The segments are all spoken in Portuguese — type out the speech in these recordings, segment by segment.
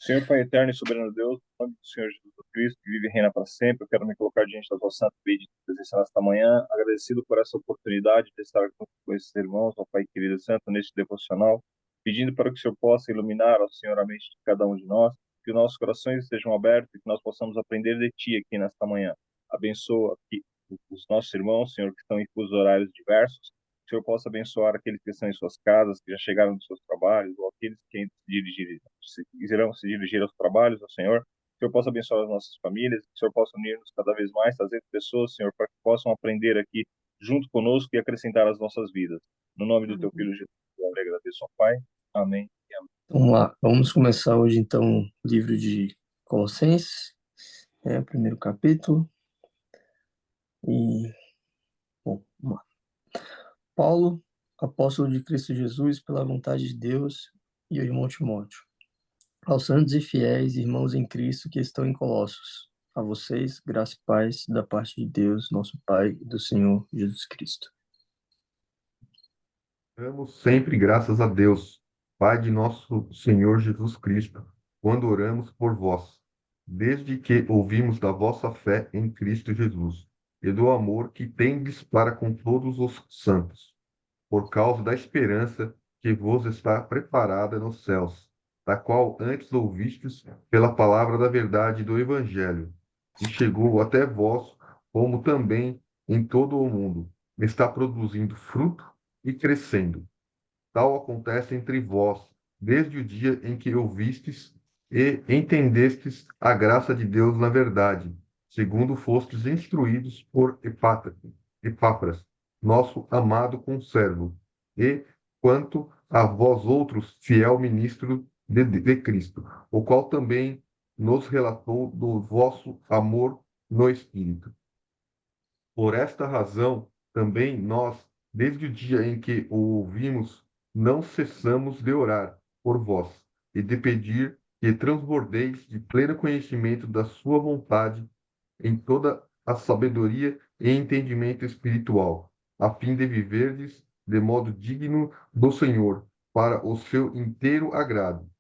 Senhor Pai eterno e soberano Deus, no nome do Senhor Jesus Cristo, que vive e reina para sempre, eu quero me colocar diante da tua santa e bendita presença nesta manhã, agradecido por essa oportunidade de estar com esses irmãos, ó Pai querido e santo, neste devocional, pedindo para que o Senhor possa iluminar, ó Senhor, a mente de cada um de nós, que nossos corações estejam abertos e que nós possamos aprender de Ti aqui nesta manhã. Abençoa aqui os nossos irmãos, Senhor, que estão em fusos horários diversos, que o Senhor possa abençoar aqueles que estão em suas casas, que já chegaram dos seus trabalhos, ou aqueles que ainda irão se dirigir aos trabalhos, ao Senhor. Que o Senhor possa abençoar as nossas famílias, que o Senhor possa unir-nos cada vez mais, trazer pessoas, Senhor, para que possam aprender aqui junto conosco e acrescentar as nossas vidas. No nome do Teu Filho Jesus, eu agradeço ao Pai. Amém e amém. Vamos lá, vamos começar hoje então o livro de Colossenses, o primeiro capítulo. E, bom, vamos lá. Paulo, apóstolo de Cristo Jesus, pela vontade de Deus, e o irmão Timóteo. Aos santos e fiéis irmãos em Cristo que estão em Colossos, a vocês, graça e paz da parte de Deus, nosso Pai, e do Senhor Jesus Cristo. Damos sempre graças a Deus, Pai de nosso Senhor Jesus Cristo, quando oramos por vós, desde que ouvimos da vossa fé em Cristo Jesus e do amor que tendes para com todos os santos, por causa da esperança que vos está preparada nos céus, da qual antes ouvistes pela palavra da verdade do Evangelho, e chegou até vós, como também em todo o mundo, está produzindo fruto e crescendo. Tal acontece entre vós, desde o dia em que ouvistes e entendestes a graça de Deus na verdade, segundo fostes instruídos por Epáfras, nosso amado conservo, e quanto a vós outros, fiel ministro de Cristo, o qual também nos relatou do vosso amor no Espírito. Por esta razão, também nós, desde o dia em que o ouvimos, não cessamos de orar por vós e de pedir que transbordeis de pleno conhecimento da sua vontade em toda a sabedoria e entendimento espiritual, a fim de viverdes de modo digno do Senhor, para o seu inteiro agrado,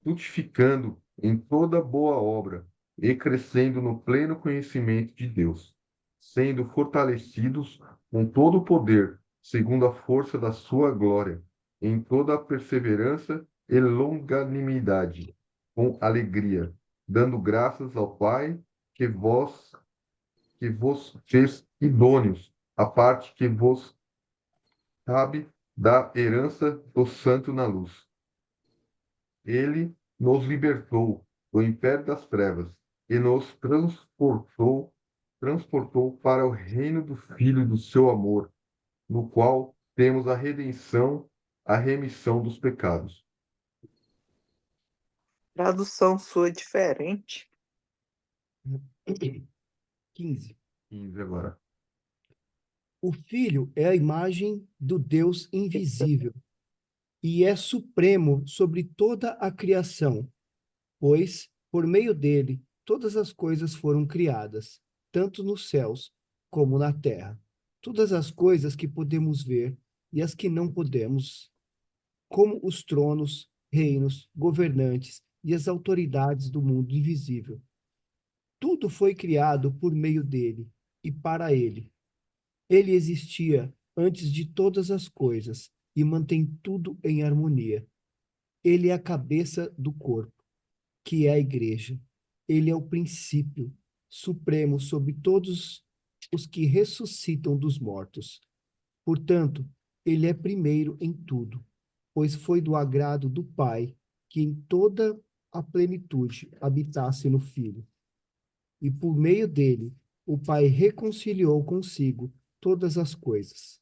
frutificando em toda boa obra e crescendo no pleno conhecimento de Deus, sendo fortalecidos com todo o poder, segundo a força da sua glória, em toda a perseverança e longanimidade, com alegria, dando graças ao Pai que vos fez idôneos, a parte que vos cabe da herança do santo na luz. Ele nos libertou do império das trevas e nos transportou para o reino do Filho do seu amor, no qual temos a redenção, a remissão dos pecados. Tradução sua é diferente. 15. 15 agora. O Filho é a imagem do Deus invisível e é supremo sobre toda a criação, pois, por meio dele, todas as coisas foram criadas, tanto nos céus como na terra. Todas as coisas que podemos ver e as que não podemos, como os tronos, reinos, governantes e as autoridades do mundo invisível. Tudo foi criado por meio dele e para ele. Ele existia antes de todas as coisas e mantém tudo em harmonia. Ele é a cabeça do corpo, que é a igreja. Ele é o princípio supremo sobre todos os que ressuscitam dos mortos. Portanto, ele é primeiro em tudo, pois foi do agrado do Pai que em toda a plenitude habitasse no Filho. E por meio dele, o Pai reconciliou consigo todas as coisas.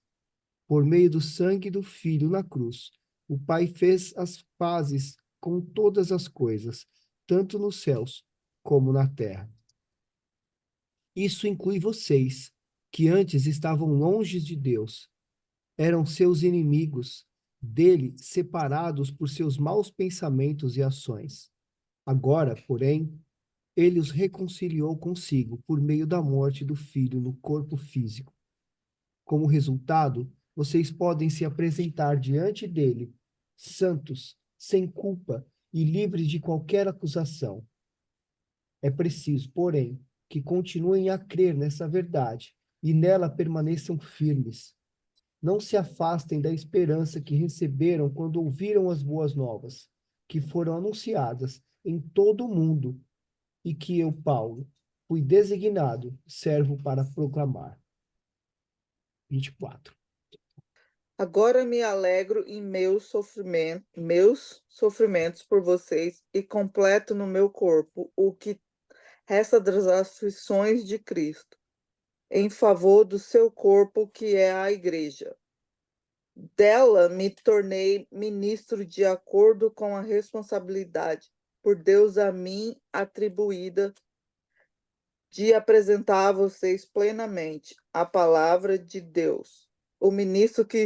Por meio do sangue do Filho na cruz, o Pai fez as pazes com todas as coisas, tanto nos céus como na terra. Isso inclui vocês, que antes estavam longe de Deus, eram seus inimigos, dele separados por seus maus pensamentos e ações. Agora, porém, ele os reconciliou consigo por meio da morte do Filho no corpo físico. Como resultado, vocês podem se apresentar diante dele, santos, sem culpa e livres de qualquer acusação. É preciso, porém, que continuem a crer nessa verdade e nela permaneçam firmes. Não se afastem da esperança que receberam quando ouviram as boas novas, que foram anunciadas em todo o mundo e que eu, Paulo, fui designado servo para proclamar. 24. Agora me alegro em meus sofrimentos por vocês e completo no meu corpo o que resta das aflições de Cristo, em favor do seu corpo, que é a Igreja. Dela me tornei ministro de acordo com a responsabilidade por Deus a mim atribuída de apresentar a vocês plenamente a palavra de Deus. O ministro que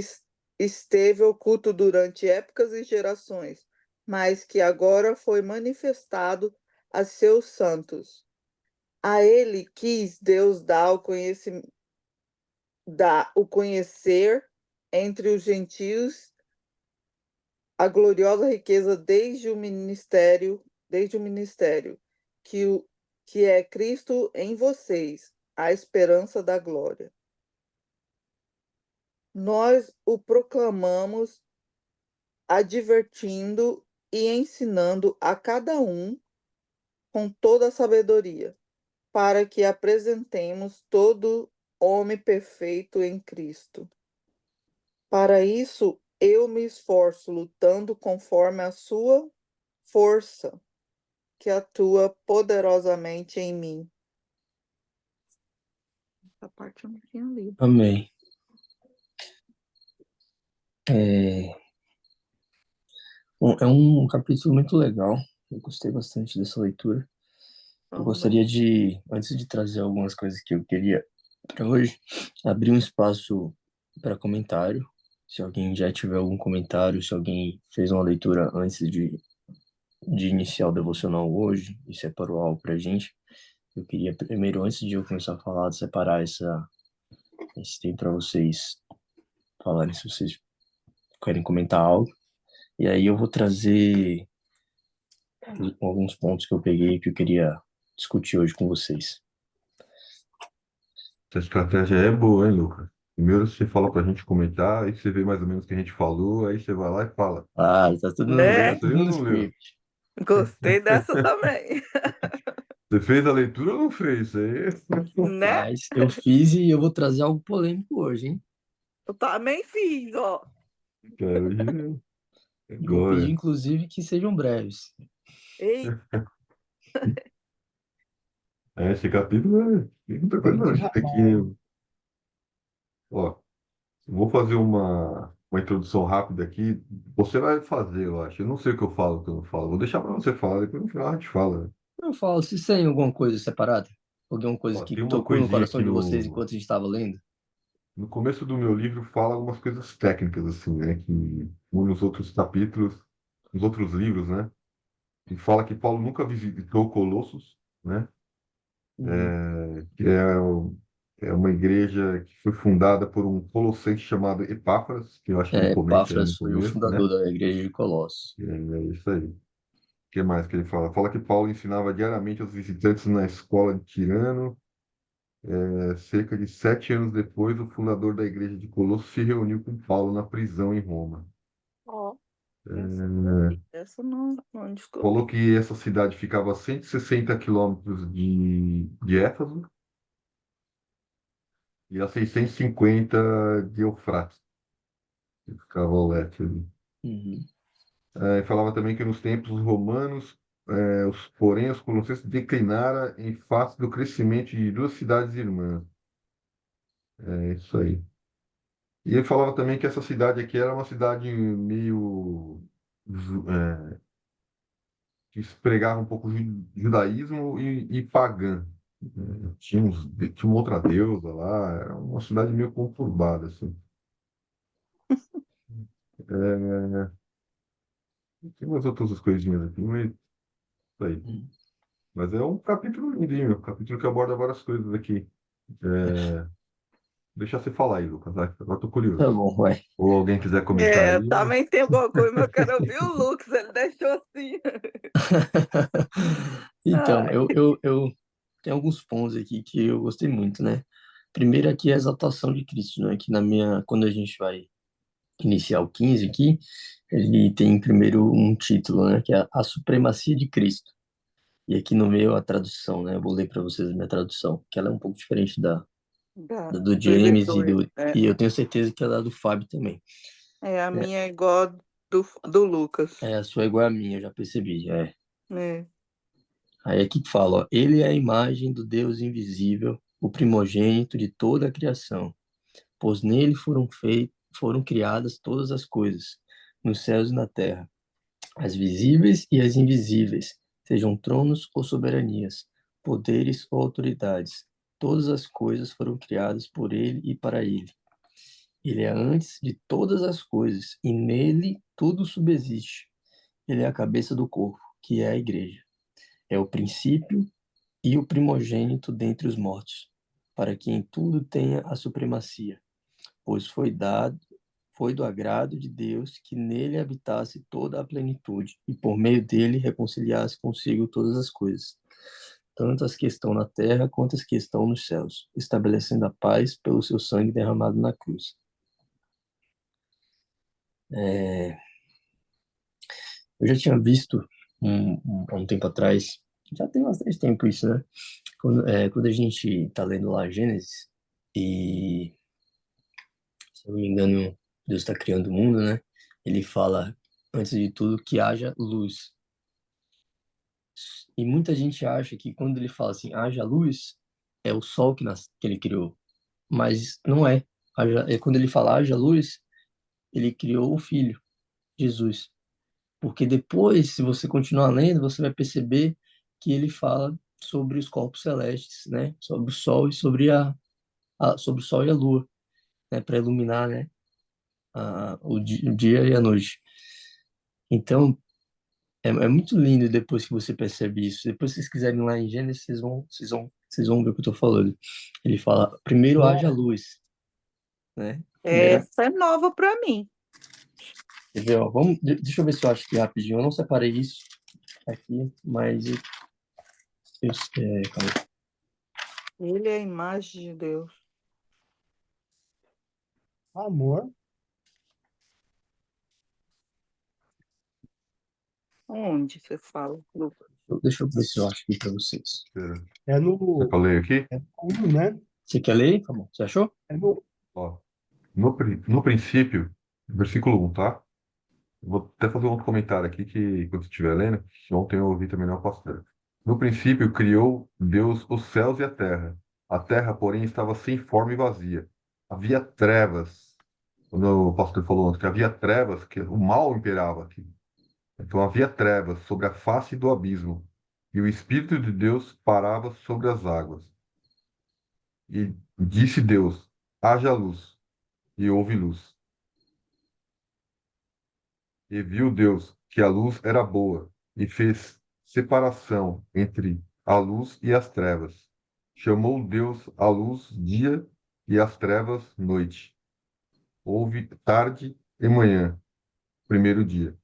esteve oculto durante épocas e gerações, mas que agora foi manifestado a seus santos. A ele quis Deus dar o conhecer entre os gentios a gloriosa riqueza desde o ministério que é Cristo em vocês, a esperança da glória. Nós o proclamamos, advertindo e ensinando a cada um com toda a sabedoria, para que apresentemos todo homem perfeito em Cristo. Para isso, eu me esforço lutando conforme a sua força, que atua poderosamente em mim. Essa parte eu não tinha lido. Amém. Bom, é um capítulo muito legal. Eu gostei bastante dessa leitura. Eu gostaria de, antes de trazer algumas coisas que eu queria para hoje, abrir um espaço para comentário. Se alguém já tiver algum comentário, se alguém fez uma leitura antes de iniciar o devocional hoje e separou algo para a gente, eu queria primeiro, antes de eu começar a falar, separar esse tempo para vocês falarem se vocês querem comentar algo. E aí eu vou trazer alguns pontos que eu peguei que eu queria discutir hoje com vocês. Essa estratégia é boa, hein, Lucas? Primeiro você fala pra gente comentar, aí você vê mais ou menos o que a gente falou, aí você vai lá e fala. Ah, tá Você leu Né? essa aí tudo ou no não leu? script. Gostei dessa também. Você fez a leitura ou não fez? Isso aí. Né? Mas eu fiz e eu vou trazer algo polêmico hoje, hein? Eu também fiz, ó. Quero ver. E vou pedir, Agora. inclusive, que sejam breves. Ei, Esse capítulo tem muita coisa. Vamos Não, a gente tem derramar. que. Ó, vou fazer uma introdução rápida aqui. Você vai fazer, eu acho. Eu não sei o que eu falo, o que eu não falo. Vou deixar para você falar, depois no final a gente fala. Eu falo, se tem alguma coisa separada, alguma coisa Ó, que tem uma tocou no coisinha coração aqui de vocês no. enquanto a gente estava lendo. No começo do meu livro fala algumas coisas técnicas, assim, né? Que nos outros capítulos, nos outros livros, né? Que fala que Paulo nunca visitou Colossos, né? Uhum. Que é uma igreja que foi fundada por um colossense chamado Epáfras, que eu acho que ele comenta aí no Epáfras foi o começo, né? fundador da igreja de Colossos. É isso aí. O que mais que ele fala? Fala que Paulo ensinava diariamente aos visitantes na escola de Tirano. Cerca de 7 anos depois, o fundador da igreja de Colosso se reuniu com Paulo na prisão em Roma. ó. É, Essa não desculpa. falou que essa cidade ficava a 160 quilômetros de Éfeso e a 650 de Eufrates, que ficava ao leste ali. Uhum. Falava também que nos tempos romanos, porém, os colossenses declinaram em face do crescimento de duas cidades irmãs. É isso aí. E ele falava também que essa cidade aqui era uma cidade meio que pregava um pouco judaísmo e pagã. Tinha uma outra deusa lá, era uma cidade meio conturbada, assim. É, tem umas outras coisinhas aqui, mas isso aí. Uhum. Mas é um capítulo lindinho, um capítulo que aborda várias coisas aqui. deixar você falar aí, Lucas. Vai. Agora tô Tá curioso. bom, vai. Ou alguém quiser comentar É, eu aí. também tenho alguma coisa, mas eu quero ouvir o Lucas, ele deixou assim. Então, Ai, eu tenho alguns pontos aqui que eu gostei muito, né? Primeiro aqui é a exaltação de Cristo, né? Que quando a gente vai iniciar o 15 aqui, ele tem primeiro um título, né? Que é a supremacia de Cristo. E aqui no meio a tradução, né? Eu vou ler para vocês a minha tradução, que ela é um pouco diferente da do do James Jesus. e eu tenho certeza que é da do Fábio também. A É, minha é igual a do Lucas. a sua é igual a minha, eu já percebi, é. É. Aí aqui que fala, ó, ele é a imagem do Deus invisível, o primogênito de toda a criação, pois nele foram criadas todas as coisas, nos céus e na terra, as visíveis e as invisíveis, sejam tronos ou soberanias, poderes ou autoridades. Todas as coisas foram criadas por ele e para ele. Ele é antes de todas as coisas, e nele tudo subsiste. Ele é a cabeça do corpo, que é a igreja. É o princípio e o primogênito dentre os mortos, para que em tudo tenha a supremacia, pois foi do agrado de Deus que nele habitasse toda a plenitude, e por meio dele reconciliasse consigo todas as coisas, tanto as que estão na terra quanto as que estão nos céus, estabelecendo a paz pelo seu sangue derramado na cruz. É, eu já tinha visto há um tempo atrás, já tem bastante tempo isso, né? Quando a gente está lendo lá Gênesis, e se eu não me engano, Deus está criando o mundo, né? Ele fala, antes de tudo, que haja luz. E muita gente acha que quando ele fala assim, haja luz, é o sol que ele criou. Mas não é. Quando ele fala haja luz, ele criou o Filho, Jesus. Porque depois, se você continuar lendo, você vai perceber que ele fala sobre os corpos celestes, né? Sobre o sol e sobre o sol e a lua, né? Para iluminar, né? O dia e a noite. Então, é muito lindo depois que você percebe isso. Depois, se vocês quiserem ir lá em Gênesis, vocês vão ver o que eu estou falando. Ele fala, primeiro haja luz, né? Primeira, Essa é nova para mim. quer ver, ó, deixa eu ver se eu acho aqui rapidinho. Eu não separei isso aqui, mas calma aí. Ele é a imagem de Deus. Amor. Onde você fala, Lucas? Deixa eu ver se eu acho aqui para vocês. É Você no falei aqui? é no 1, né? Você quer ler? Tá bom. Você achou? É no, Ó, no princípio, versículo 1, tá? Vou até fazer um outro comentário aqui que, quando você estiver lendo, que ontem eu ouvi também no pastor. No princípio, criou Deus os céus e a terra. A terra, porém, estava sem forma e vazia. Havia trevas. Quando o pastor falou ontem que havia trevas, que o mal imperava aqui. Então havia trevas sobre a face do abismo. E o Espírito de Deus parava sobre as águas. E disse Deus: haja luz. E houve luz. E viu Deus que a luz era boa, e fez separação entre a luz e as trevas. Chamou Deus a luz dia e as trevas noite. Houve tarde e manhã, primeiro dia.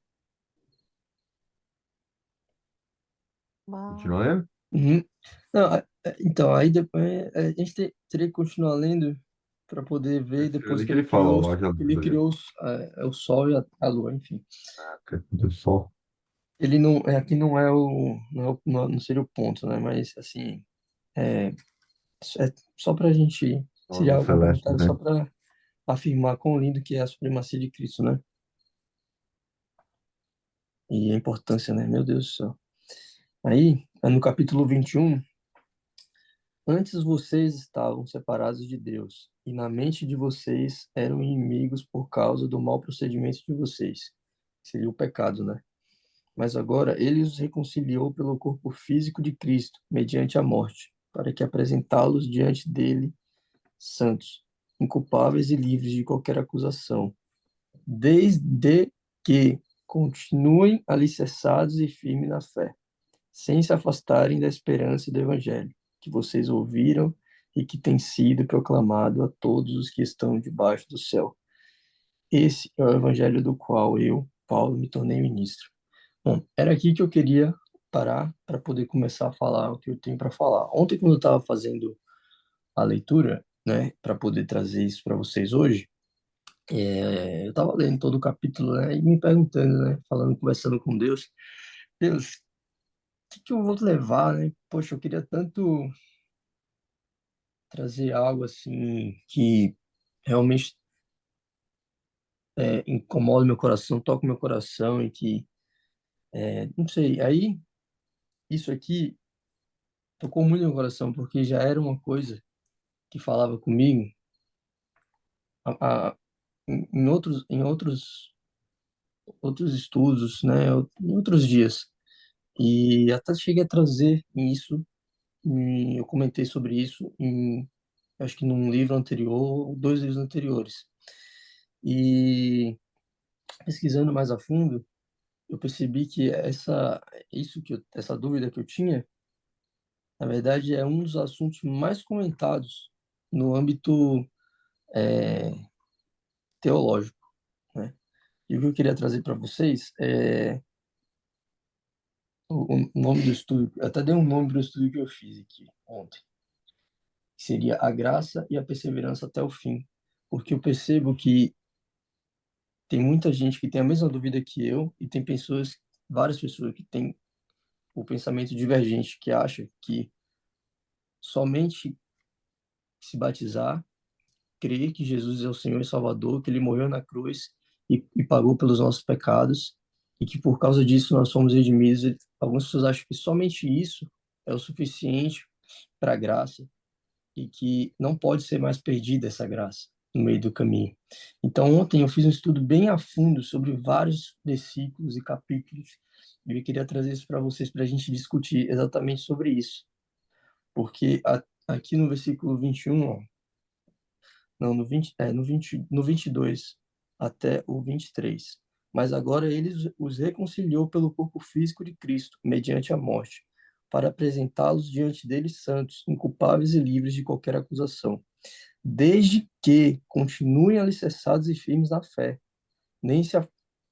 Ah, Continuando? Uhum. Não, então, aí depois a gente teria que continuar lendo para poder ver É depois ali que que ele fala, ó, haja ele luz ali. criou o sol e a lua, enfim. Do sol. Ele não, aqui não seria o ponto, né? Mas, assim, é, é só para a gente, Ó, seria do algum celeste, comentário só né? para afirmar quão lindo que é a supremacia de Cristo, né? E a importância, né? Meu Deus do céu. Aí, no capítulo 21, antes vocês estavam separados de Deus, e na mente de vocês eram inimigos por causa do mau procedimento de vocês. Seria o pecado, né? Mas agora ele os reconciliou pelo corpo físico de Cristo, mediante a morte, para que apresentá-los diante dele santos, inculpáveis e livres de qualquer acusação, desde que continuem alicerçados e firmes na fé, sem se afastarem da esperança do evangelho que vocês ouviram e que tem sido proclamado a todos os que estão debaixo do céu. Esse é o evangelho do qual eu, Paulo, me tornei ministro. Bom, era aqui que eu queria parar para poder começar a falar o que eu tenho para falar. Ontem, quando eu estava fazendo a leitura, né, para poder trazer isso para vocês hoje, eu estava lendo todo o capítulo, né, e me perguntando, né, falando, conversando com Deus, Deus, o que eu vou levar, né? Poxa, eu queria tanto trazer algo assim que realmente incomoda meu coração, toca meu coração e que, não sei, aí isso aqui tocou muito no meu coração porque já era uma coisa que falava comigo a, a, em outros estudos, né, em outros dias. E até cheguei a trazer isso, eu comentei sobre isso acho que num livro anterior, 2 livros anteriores. E pesquisando mais a fundo, eu percebi que essa dúvida que eu tinha, na verdade, é um dos assuntos mais comentados no âmbito é, teológico, né? E o que eu queria trazer para vocês é o nome do estudo, eu até dei um nome para o estudo que eu fiz aqui ontem, que seria a graça e a perseverança até o fim, porque eu percebo que tem muita gente que tem a mesma dúvida que eu e tem várias pessoas que têm o pensamento divergente, que acha que somente se batizar, crer que Jesus é o Senhor e Salvador, que ele morreu na cruz e pagou pelos nossos pecados, e que por causa disso nós somos redimidos. Algumas pessoas acham que somente isso é o suficiente para a graça e que não pode ser mais perdida essa graça no meio do caminho. Então, ontem eu fiz um estudo bem a fundo sobre vários versículos e capítulos, e eu queria trazer isso para vocês, para a gente discutir exatamente sobre isso. Porque aqui no versículo 21, ó, não, no 22 até o 23. Mas agora ele os reconciliou pelo corpo físico de Cristo, mediante a morte, para apresentá-los diante dele santos, inculpáveis e livres de qualquer acusação, desde que continuem alicerçados e firmes na fé, nem se,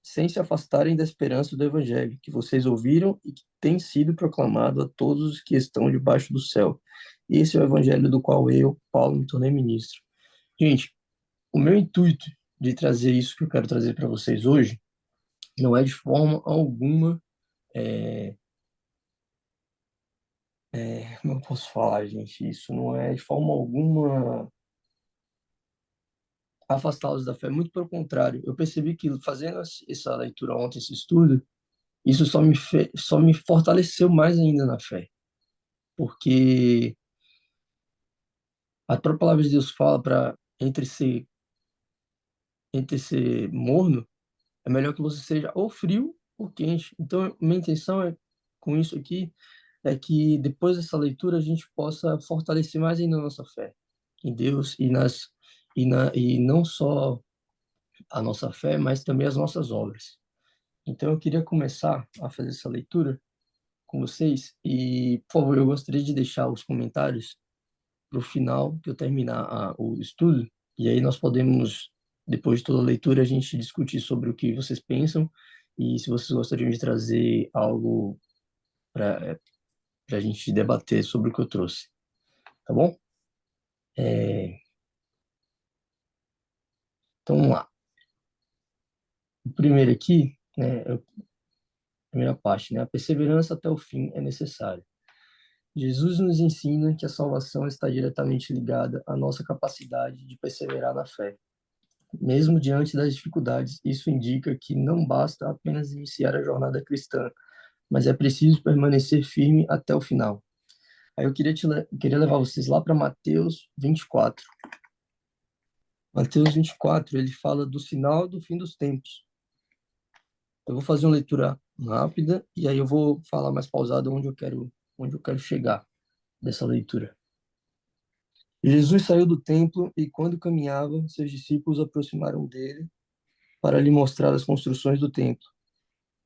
sem se afastarem da esperança do Evangelho, que vocês ouviram e que tem sido proclamado a todos os que estão debaixo do céu. Esse é o Evangelho do qual eu, Paulo, me tornei ministro. Gente, o meu intuito de trazer isso que eu quero trazer para vocês hoje não é de forma alguma, como eu posso falar, gente? Isso não é de forma alguma afastá-los da fé, muito pelo contrário. Eu percebi que fazendo essa leitura ontem, esse estudo, isso só me fortaleceu mais ainda na fé, porque a própria palavra de Deus fala para entre ser morno, é melhor que você seja ou frio ou quente. Então, minha intenção com isso aqui é que depois dessa leitura a gente possa fortalecer mais ainda a nossa fé em Deus e não só a nossa fé, mas também as nossas obras. Então, eu queria começar a fazer essa leitura com vocês e, por favor, eu gostaria de deixar os comentários para o final, que eu terminar o estudo, e aí nós podemos, depois de toda a leitura, a gente discutir sobre o que vocês pensam e se vocês gostariam de trazer algo para a gente debater sobre o que eu trouxe, tá bom? Então, vamos lá. O primeiro aqui, né, a primeira parte, né, a perseverança até o fim é necessária. Jesus nos ensina que a salvação está diretamente ligada à nossa capacidade de perseverar na fé. Mesmo diante das dificuldades, isso indica que não basta apenas iniciar a jornada cristã, mas é preciso permanecer firme até o final. Aí eu queria levar vocês lá para Mateus 24. Mateus 24, ele fala do sinal do fim dos tempos. Eu vou fazer uma leitura rápida e aí eu vou falar mais pausado onde eu quero chegar dessa leitura. Jesus saiu do templo e, quando caminhava, seus discípulos aproximaram dele para lhe mostrar as construções do templo.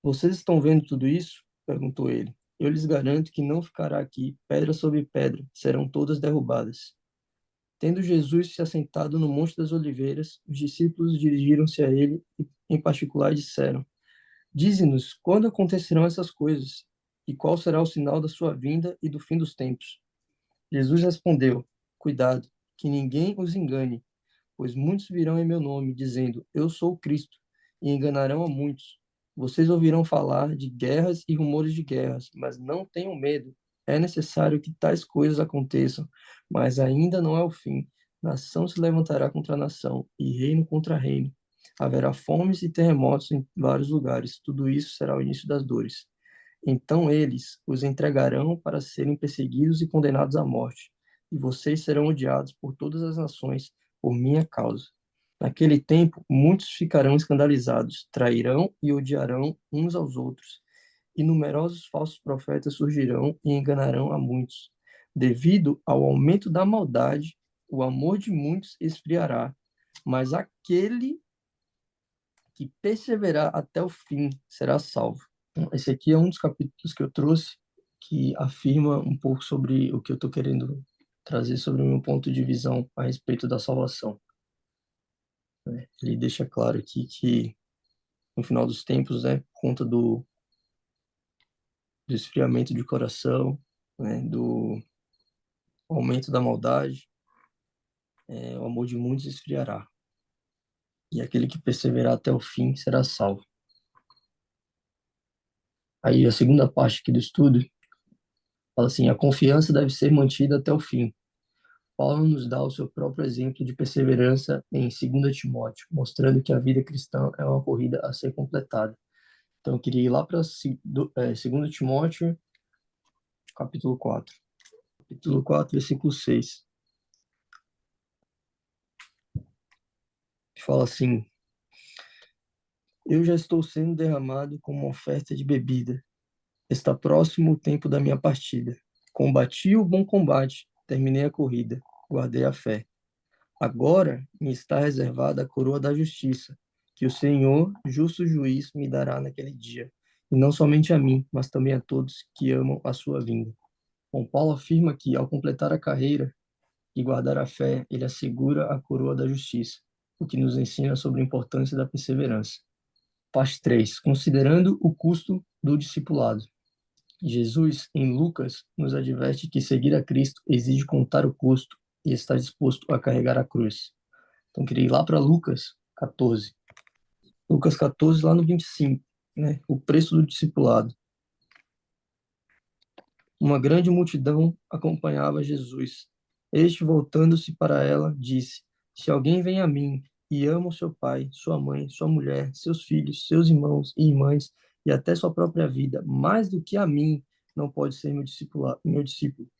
Vocês estão vendo tudo isso? Perguntou ele. Eu lhes garanto que não ficará aqui pedra sobre pedra, serão todas derrubadas. Tendo Jesus se assentado no Monte das Oliveiras, os discípulos dirigiram-se a ele e, em particular, disseram: Dize-nos quando acontecerão essas coisas, e qual será o sinal da sua vinda e do fim dos tempos. Jesus respondeu: Cuidado, que ninguém os engane, pois muitos virão em meu nome, dizendo: Eu sou o Cristo, e enganarão a muitos. Vocês ouvirão falar de guerras e rumores de guerras, mas não tenham medo. É necessário que tais coisas aconteçam, mas ainda não é o fim. Nação se levantará contra nação, e reino contra reino. Haverá fomes e terremotos em vários lugares. Tudo isso será o início das dores. Então eles os entregarão para serem perseguidos e condenados à morte, e vocês serão odiados por todas as nações por minha causa. Naquele tempo, muitos ficarão escandalizados, trairão e odiarão uns aos outros, e numerosos falsos profetas surgirão e enganarão a muitos. Devido ao aumento da maldade, o amor de muitos esfriará, mas aquele que perseverar até o fim será salvo. Esse aqui é um dos capítulos que eu trouxe que afirma um pouco sobre o que eu estou querendo trazer sobre o meu ponto de visão a respeito da salvação. Ele deixa claro aqui que no final dos tempos, né, por conta do esfriamento de coração, né, do aumento da maldade, o amor de muitos esfriará. E aquele que perseverar até o fim será salvo. Aí a segunda parte aqui do estudo fala assim: a confiança deve ser mantida até o fim. Paulo nos dá o seu próprio exemplo de perseverança em 2 Timóteo, mostrando que a vida cristã é uma corrida a ser completada. Então, eu queria ir lá para 2 Timóteo, capítulo 4. Capítulo 4, versículo 6. Que fala assim: Eu já estou sendo derramado como uma oferta de bebida. Está próximo o tempo da minha partida. Combati o bom combate, terminei a corrida, guardei a fé. Agora me está reservada a coroa da justiça, que o Senhor, justo juiz, me dará naquele dia, e não somente a mim, mas também a todos que amam a sua vinda. Bom, Paulo afirma que, ao completar a carreira e guardar a fé, ele assegura a coroa da justiça, o que nos ensina sobre a importância da perseverança. Parte 3. Considerando o custo do discipulado. Jesus, em Lucas, nos adverte que seguir a Cristo exige contar o custo e estar disposto a carregar a cruz. Então, queria ir lá para Lucas 14. Lucas 14, lá no 25, né? O preço do discipulado. Uma grande multidão acompanhava Jesus. Este, voltando-se para ela, disse: Se alguém vem a mim e ama o seu pai, sua mãe, sua mulher, seus filhos, seus irmãos e irmãs, e até sua própria vida, mais do que a mim, não pode ser meu discípulo.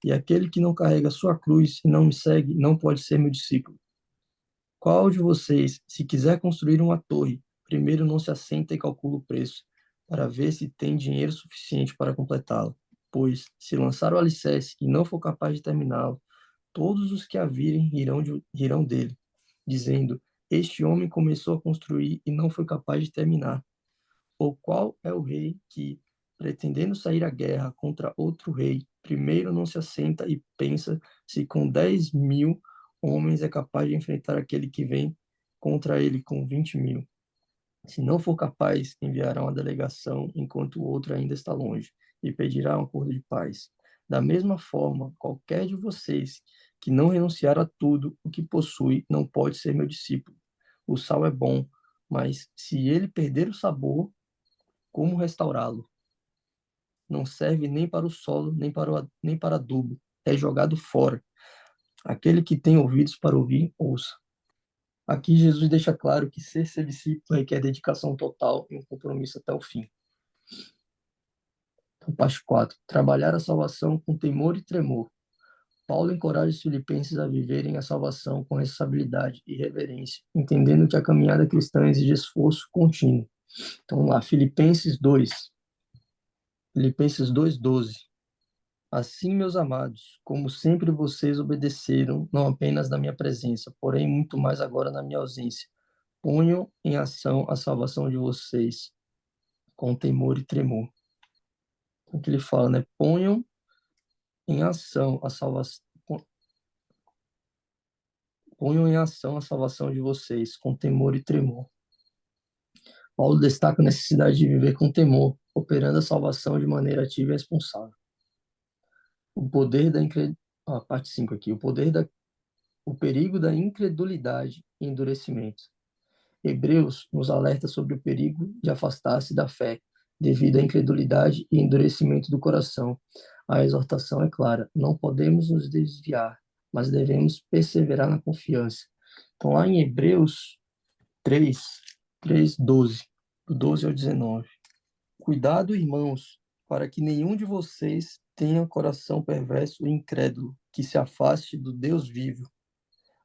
E aquele que não carrega sua cruz e não me segue, não pode ser meu discípulo. Qual de vocês, se quiser construir uma torre, primeiro não se assenta e calcula o preço, para ver se tem dinheiro suficiente para completá-la? Pois, se lançar o alicerce e não for capaz de terminá-lo, todos os que a virem rirão dele, dizendo: Este homem começou a construir e não foi capaz de terminar. Ou qual é o rei que, pretendendo sair à guerra contra outro rei, primeiro não se assenta e pensa se com 10.000 homens é capaz de enfrentar aquele que vem contra ele com 20.000? Se não for capaz, enviará uma delegação enquanto o outro ainda está longe e pedirá um acordo de paz. Da mesma forma, qualquer de vocês que não renunciar a tudo o que possui não pode ser meu discípulo. O sal é bom, mas se ele perder o sabor, como restaurá-lo? Não serve nem para o solo, nem para adubo. É jogado fora. Aquele que tem ouvidos para ouvir, ouça. Aqui Jesus deixa claro que ser seu discípulo requer dedicação total e um compromisso até o fim. Então, parte 4. Trabalhar a salvação com temor e tremor. Paulo encoraja os filipenses a viverem a salvação com responsabilidade e reverência, entendendo que a caminhada cristã exige esforço contínuo. Então, lá, Filipenses 2. Filipenses 2:12. Assim, meus amados, como sempre vocês obedeceram, não apenas na minha presença, porém muito mais agora na minha ausência, ponham em ação a salvação de vocês com temor e tremor. O que ele fala, né? Ponham em ação a salvação. ponham em ação a salvação de vocês com temor e tremor. Paulo destaca a necessidade de viver com temor, operando a salvação de maneira ativa e responsável. O poder da parte 5 aqui, o perigo da incredulidade e endurecimento. Hebreus nos alerta sobre o perigo de afastar-se da fé devido à incredulidade e endurecimento do coração. A exortação é clara: não podemos nos desviar, mas devemos perseverar na confiança. Então, lá em Hebreus 12, do 12 ao 19. Cuidado, irmãos, para que nenhum de vocês tenha coração perverso e incrédulo, que se afaste do Deus vivo.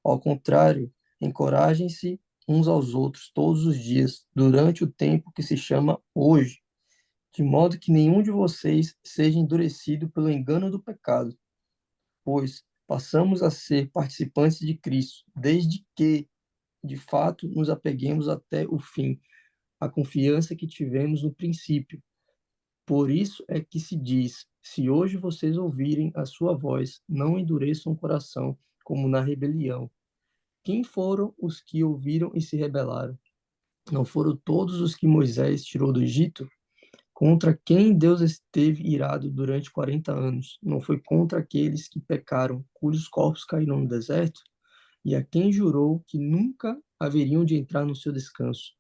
Ao contrário, encorajem-se uns aos outros todos os dias, durante o tempo que se chama hoje, de modo que nenhum de vocês seja endurecido pelo engano do pecado, pois passamos a ser participantes de Cristo, desde que, de fato, nos apeguemos até o fim, a confiança que tivemos no princípio. Por isso é que se diz: se hoje vocês ouvirem a sua voz, não endureçam o coração, como na rebelião. Quem foram os que ouviram e se rebelaram? Não foram todos os que Moisés tirou do Egito? Contra quem Deus esteve irado durante 40 anos? Não foi contra aqueles que pecaram, cujos corpos caíram no deserto? E a quem jurou que nunca haveriam de entrar no seu descanso?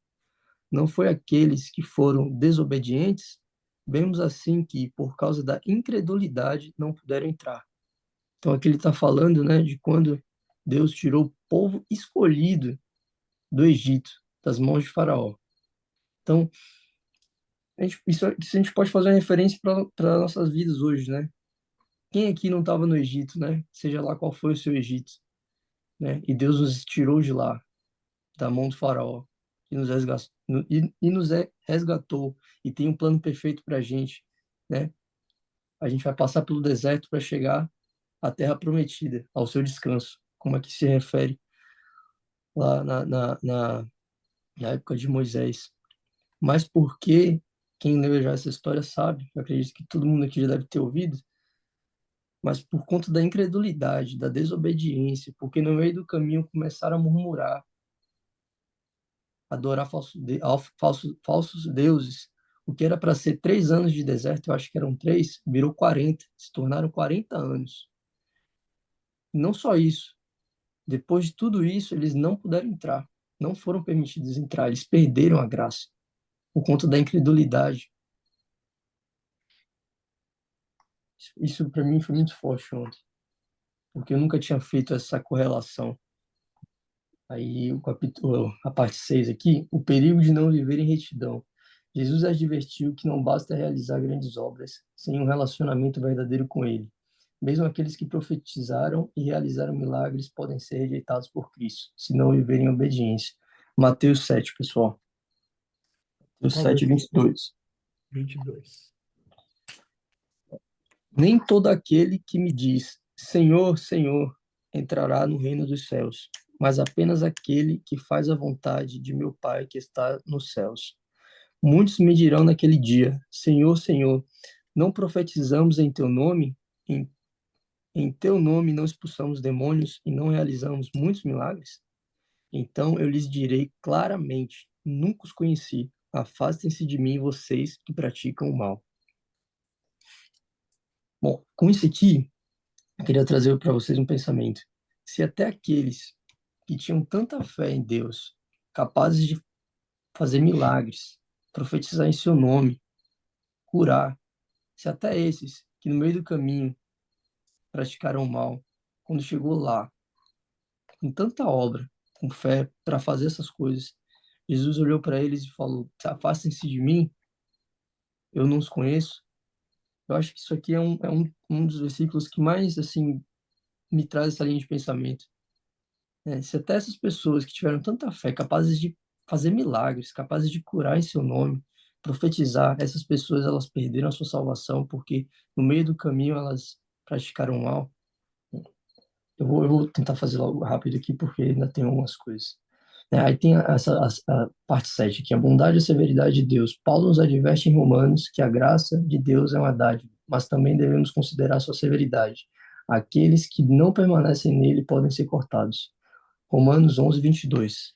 Não foi aqueles que foram desobedientes? Vemos assim que, por causa da incredulidade, não puderam entrar. Então, aqui ele está falando, né, de quando Deus tirou o povo escolhido do Egito, das mãos de Faraó. Então, isso a gente pode fazer uma referência para nossas vidas hoje, né? Quem aqui não estava no Egito, né? Seja lá qual foi o seu Egito, né? E Deus nos tirou de lá, da mão do Faraó, e nos resgatou, e tem um plano perfeito para a gente, né? A gente vai passar pelo deserto para chegar à terra prometida, ao seu descanso, como é que se refere lá na época de Moisés. Mas porque quem leu já essa história sabe, eu acredito que todo mundo aqui já deve ter ouvido, mas por conta da incredulidade, da desobediência, porque no meio do caminho começaram a murmurar, adorar falsos deuses, o que era para ser 3 anos de deserto, eu acho que eram 3, virou 40, se tornaram 40 anos. E não só isso, depois de tudo isso, eles não puderam entrar, não foram permitidos entrar, eles perderam a graça, por conta da incredulidade. Isso para mim foi muito forte ontem, porque eu nunca tinha feito essa correlação. Aí a parte 6 aqui, o perigo de não viver em retidão. Jesus advertiu que não basta realizar grandes obras sem um relacionamento verdadeiro com Ele. Mesmo aqueles que profetizaram e realizaram milagres podem ser rejeitados por Cristo, se não viverem em obediência. Mateus 7, pessoal. Mateus 7, 22. 22. Nem todo aquele que me diz, Senhor, Senhor, entrará no reino dos céus, mas apenas aquele que faz a vontade de meu Pai que está nos céus. Muitos me dirão naquele dia, Senhor, Senhor, não profetizamos em teu nome? Em teu nome não expulsamos demônios e não realizamos muitos milagres? Então eu lhes direi claramente, nunca os conheci. Afastem-se de mim, vocês que praticam o mal. Bom, com isso aqui, eu queria trazer para vocês um pensamento. Se até aqueles que tinham tanta fé em Deus, capazes de fazer milagres, profetizar em seu nome, curar, se até esses que no meio do caminho praticaram o mal, quando chegou lá, com tanta obra, com fé para fazer essas coisas, Jesus olhou para eles e falou: afastem-se de mim, eu não os conheço. Eu acho que isso aqui é um dos versículos que mais assim me traz essa linha de pensamento. Se até essas pessoas que tiveram tanta fé, capazes de fazer milagres, capazes de curar em seu nome, profetizar, essas pessoas elas perderam a sua salvação porque no meio do caminho elas praticaram mal. Eu vou tentar fazer logo rápido aqui porque ainda tem algumas coisas. Aí tem a parte 7 aqui, a bondade e a severidade de Deus. Paulo nos adverte em Romanos que a graça de Deus é uma dádiva, mas também devemos considerar sua severidade. Aqueles que não permanecem nele podem ser cortados. Romanos 11, 22.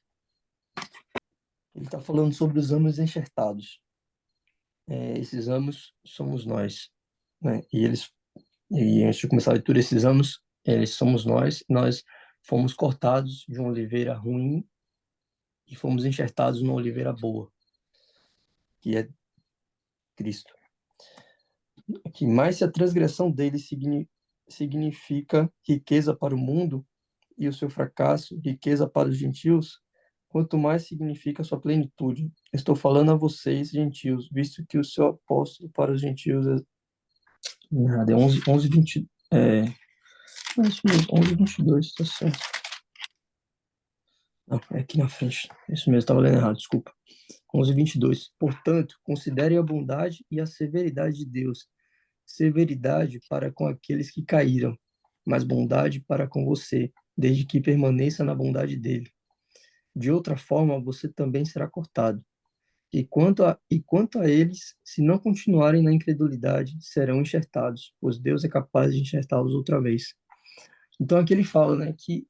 Ele está falando sobre os amos enxertados. Esses amos somos nós, né? E antes de começar a leitura, esses amos, eles somos nós fomos cortados de uma oliveira ruim e fomos enxertados numa oliveira boa, que é Cristo. Que mais se a transgressão dele significa riqueza para o mundo e o seu fracasso, riqueza para os gentios, quanto mais significa a sua plenitude. Estou falando a vocês, gentios, visto que o seu apóstolo para os gentios é 11, 20, isso mesmo, 11, 22, está certo. Não, é aqui na frente. Isso mesmo, estava lendo errado, desculpa. 11, 22. Portanto, considere a bondade e a severidade de Deus. Severidade para com aqueles que caíram, mas bondade para com você, desde que permaneça na bondade dele. De outra forma, você também será cortado. E quanto a eles, se não continuarem na incredulidade, serão enxertados, pois Deus é capaz de enxertá-los outra vez. Então aqui ele fala, né, que,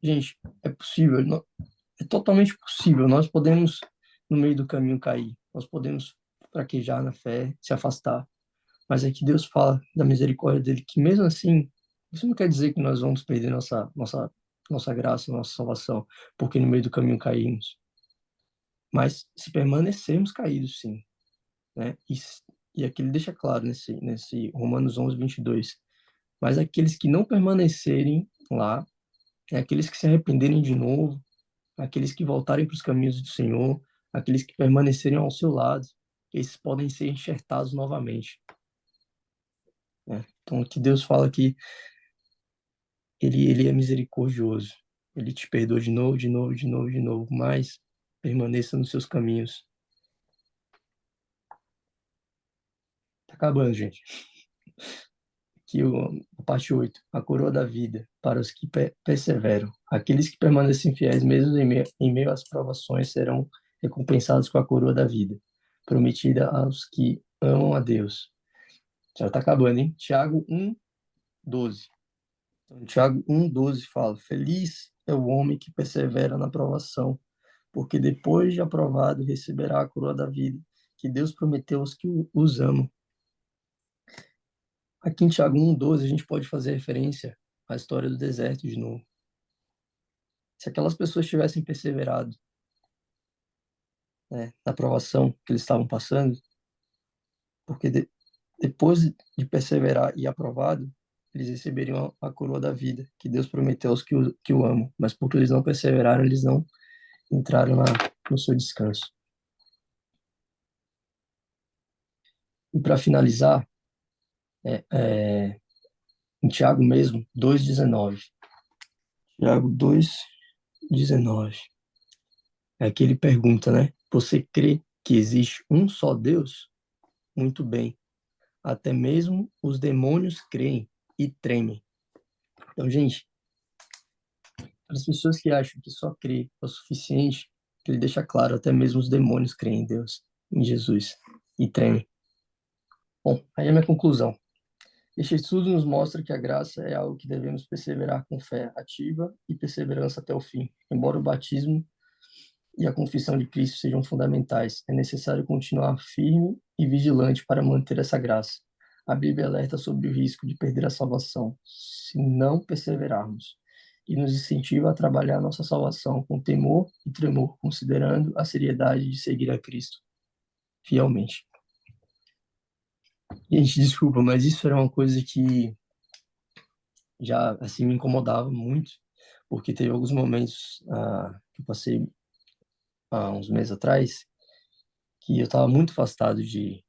gente, é possível, é totalmente possível. Nós podemos, no meio do caminho, cair. Nós podemos fraquejar na fé, se afastar. Mas aqui Deus fala da misericórdia dele, que mesmo assim, isso não quer dizer que nós vamos perder nossa graça, nossa salvação, porque no meio do caminho caímos. Mas se permanecermos caídos, sim, né? E aqui ele deixa claro nesse Romanos 11, 22. Mas aqueles que não permanecerem lá, aqueles que se arrependerem de novo, aqueles que voltarem para os caminhos do Senhor, aqueles que permanecerem ao seu lado, esses podem ser enxertados novamente. Né? Então, que Deus fala que ele é misericordioso. Ele te perdoa de novo, de novo, de novo, de novo, mas permaneça nos seus caminhos. Tá acabando, gente. Aqui a parte 8. A coroa da vida para os que perseveram. Aqueles que permanecem fiéis, mesmo em meio às provações, serão recompensados com a coroa da vida, prometida aos que amam a Deus. Já está acabando, hein? Tiago 1, 12. Então, Tiago 1, 12 fala: Feliz é o homem que persevera na provação, porque depois de aprovado receberá a coroa da vida, que Deus prometeu aos que os amam. Aqui em Tiago 1, 12, a gente pode fazer referência à história do deserto de novo. Se aquelas pessoas tivessem perseverado, né, na provação que eles estavam passando, porque depois de perseverar e aprovado, eles receberiam a coroa da vida, que Deus prometeu aos que o amam. Mas porque eles não perseveraram, eles não entraram no seu descanso. E para finalizar, em Tiago mesmo, 2,19. Tiago 2,19. É que ele pergunta, né? Você crê que existe um só Deus? Muito bem. Até mesmo os demônios creem e tremem. Então, gente, para as pessoas que acham que só crer é o suficiente, ele deixa claro, até mesmo os demônios creem em Deus, em Jesus, e tremem. Bom, aí é a minha conclusão. Este estudo nos mostra que a graça é algo que devemos perseverar com fé ativa e perseverança até o fim. Embora o batismo e a confissão de Cristo sejam fundamentais, é necessário continuar firme e vigilante para manter essa graça. A Bíblia alerta sobre o risco de perder a salvação se não perseverarmos e nos incentiva a trabalhar nossa salvação com temor e tremor, considerando a seriedade de seguir a Cristo fielmente. Gente, desculpa, mas isso era uma coisa que já assim me incomodava muito, porque teve alguns momentos que eu passei há uns meses atrás que eu estava muito afastado de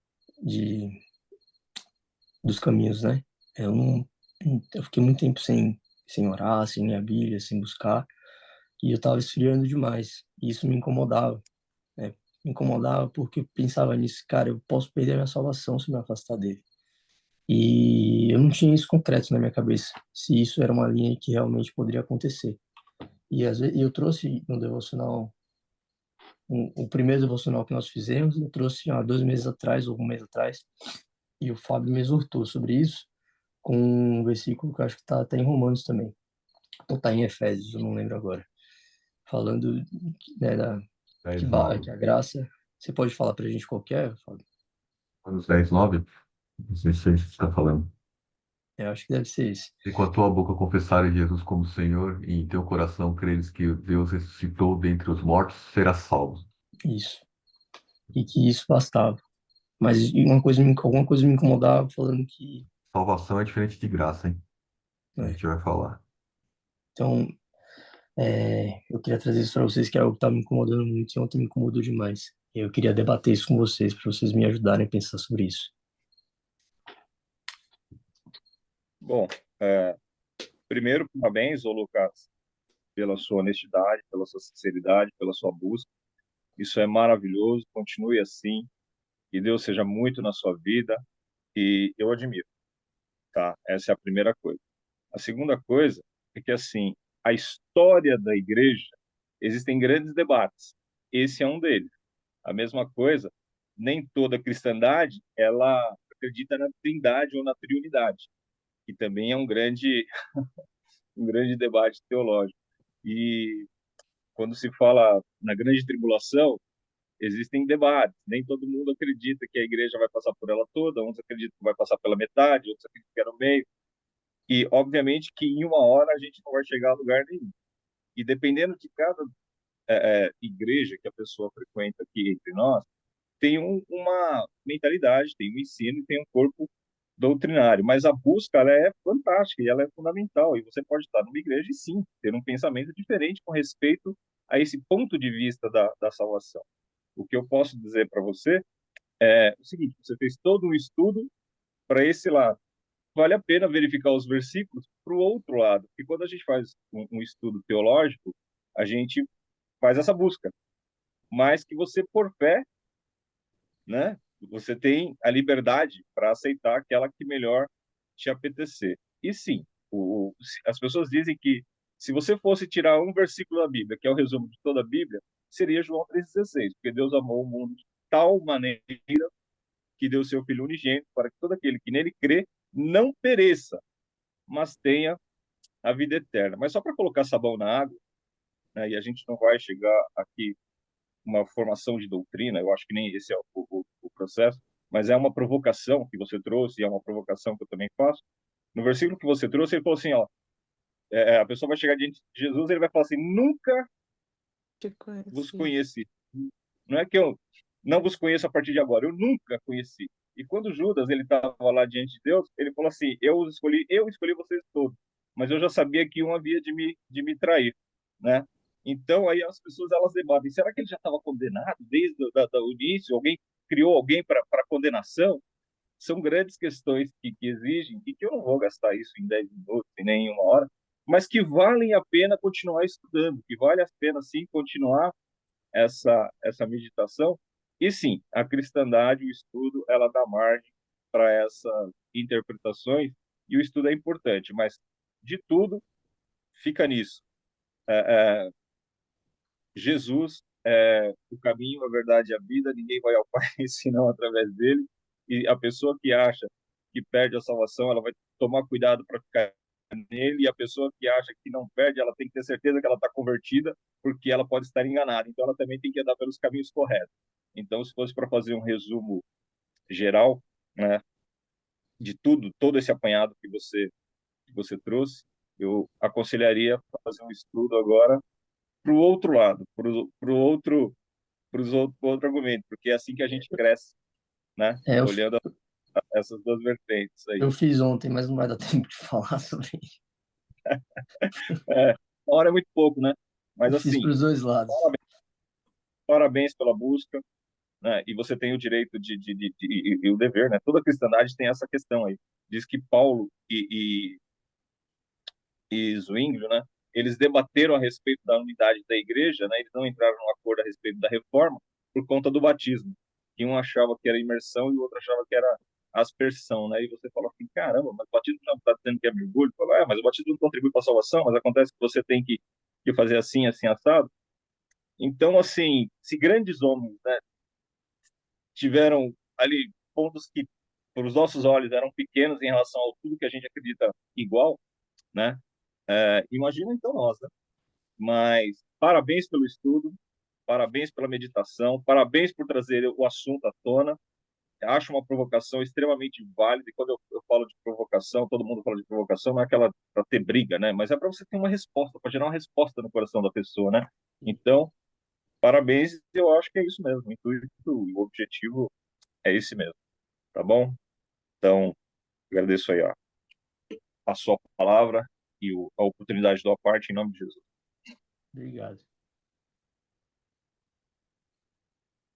dos caminhos, né? Eu não eu fiquei muito tempo sem orar, sem ler a Bíblia, sem buscar, e eu estava esfriando demais. E isso me incomodava, né? Me incomodava porque eu pensava nisso, cara, eu posso perder a minha salvação se me afastar dele. E eu não tinha isso concreto na minha cabeça, se isso era uma linha que realmente poderia acontecer. E às vezes eu trouxe no devocional, o primeiro devocional que nós fizemos, eu trouxe há 2 meses atrás, ou um mês atrás, e o Fábio me exortou sobre isso, com um versículo que eu acho que está até em Romanos também. ou tá em Efésios, eu não lembro agora. Falando, né, que 10:9. a graça... Você pode falar pra gente qual que é, Fábio? Romanos 10:9? Não sei se é isso que você está falando. Eu acho que deve ser esse. E com a tua boca confessares Jesus como Senhor, e em teu coração creres que Deus ressuscitou dentre os mortos, serás salvo. Isso. E que isso bastava. Mas alguma coisa me incomodava falando que... Salvação é diferente de graça, hein? A né, gente vai falar. então, eu queria trazer isso para vocês, que é algo que tá me incomodando muito e ontem me incomodou demais. Eu queria debater isso com vocês, para vocês me ajudarem a pensar sobre isso. Bom, primeiro, parabéns, ô Lucas, pela sua honestidade, pela sua sinceridade, pela sua busca. Isso é maravilhoso, continue assim, que Deus seja muito na sua vida e eu admiro, tá? Essa é a primeira coisa. A segunda coisa é que, assim, a história da igreja, existem grandes debates. Esse é um deles. A mesma coisa, nem toda cristandade, ela acredita na trindade ou na triunidade, que também é um grande debate teológico. E quando se fala na grande tribulação, existem debates. Nem todo mundo acredita que a igreja vai passar por ela toda, uns acreditam que vai passar pela metade, outros acreditam que é no meio. E, obviamente, que em uma hora a gente não vai chegar a lugar nenhum. E dependendo de cada igreja que a pessoa frequenta aqui entre nós, tem uma mentalidade, tem um ensino e tem um corpo doutrinário. Mas a busca, ela é fantástica e ela é fundamental. E você pode estar numa igreja e, sim, ter um pensamento diferente com respeito a esse ponto de vista da salvação. O que eu posso dizer para você é o seguinte: você fez todo um estudo para esse lado. Vale a pena verificar os versículos para o outro lado. E quando a gente faz um estudo teológico, a gente faz essa busca. Mas que você, por fé, né, você tem a liberdade para aceitar aquela que melhor te apetecer. E sim, as pessoas dizem que se você fosse tirar um versículo da Bíblia, que é o resumo de toda a Bíblia, seria João 3,16, porque Deus amou o mundo de tal maneira que deu seu Filho unigênito para que todo aquele que nele crê não pereça, mas tenha a vida eterna. Mas só para colocar sabão na água, né, e a gente não vai chegar aqui uma formação de doutrina, eu acho que nem esse é o processo, mas é uma provocação que você trouxe, e é uma provocação que eu também faço. No versículo que você trouxe, ele falou assim, ó, a pessoa vai chegar diante de Jesus, ele vai falar assim, nunca Te vos conheci. conheci. Não é que eu não vos conheço a partir de agora, eu nunca conheci. E quando Judas ele estava lá diante de Deus, ele falou assim, eu escolhi vocês todos, mas eu já sabia que um havia de me trair, né? Então aí as pessoas elas debatem, será que ele já estava condenado desde o início? Alguém criou alguém para condenação? São grandes questões que exigem e que eu não vou gastar isso em 10 minutos e nem em uma hora, mas que valem a pena continuar estudando, que vale a pena sim continuar essa meditação. E sim, a cristandade, o estudo, ela dá margem para essas interpretações e o estudo é importante, mas de tudo fica nisso. É, Jesus é o caminho, a verdade e a vida, ninguém vai ao Pai senão através dele. E a pessoa que acha que perde a salvação, ela vai tomar cuidado para ficar nele, e a pessoa que acha que não perde, ela tem que ter certeza que ela está convertida, porque ela pode estar enganada. Então, ela também tem que andar pelos caminhos corretos. Então, se fosse para fazer um resumo geral, né, de tudo, todo esse apanhado que você trouxe, eu aconselharia fazer um estudo agora para o outro lado, para outro argumento, porque é assim que a gente cresce, né? É, eu, Olhando essas duas vertentes aí. eu fiz ontem, mas não vai dar tempo de falar sobre isso. É, uma hora é muito pouco, né? Mas Eu fiz para assim, os dois lados. parabéns pela busca, né? E você tem o direito e o dever, né? Toda a cristandade tem essa questão aí. Diz que Paulo e Zwinglio, né? Eles debateram a respeito da unidade da igreja, né? Eles não entraram num acordo a respeito da reforma por conta do batismo. Que um achava que era imersão e o outro achava que era aspersão, né? E você fala assim, caramba, mas o batismo não está dizendo que é mergulho? Fala, mas o batismo não contribui para a salvação, mas acontece que você tem que fazer assim, assim, assado. Então, assim, se grandes homens, né, tiveram ali pontos que, para os nossos olhos, eram pequenos em relação a tudo que a gente acredita igual, né? Imagina então nós, né? Mas parabéns pelo estudo, parabéns pela meditação, parabéns por trazer o assunto à tona. Acho uma provocação extremamente válida. E quando eu falo de provocação, todo mundo fala de provocação, não é aquela para ter briga, né? Mas é para você ter uma resposta, para gerar uma resposta no coração da pessoa, né? Então, parabéns. Eu acho que é isso mesmo. O intuito, o objetivo é esse mesmo, tá bom? Então, agradeço aí a sua palavra e a oportunidade da parte em nome de Jesus. Obrigado.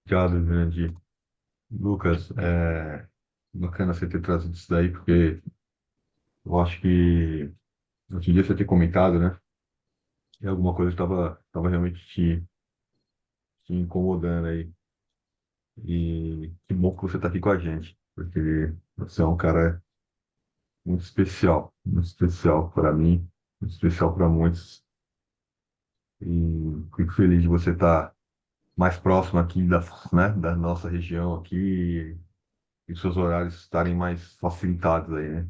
Obrigado, grande Lucas. Bacana você ter trazido isso daí, porque eu acho que outro dia você ter comentado, né? E alguma coisa estava realmente te incomodando aí. E que bom que você está aqui com a gente, porque você é um cara muito especial para mim, muito especial para muitos. E fico feliz de você estar mais próximo aqui da nossa região aqui e seus horários estarem mais facilitados aí, né?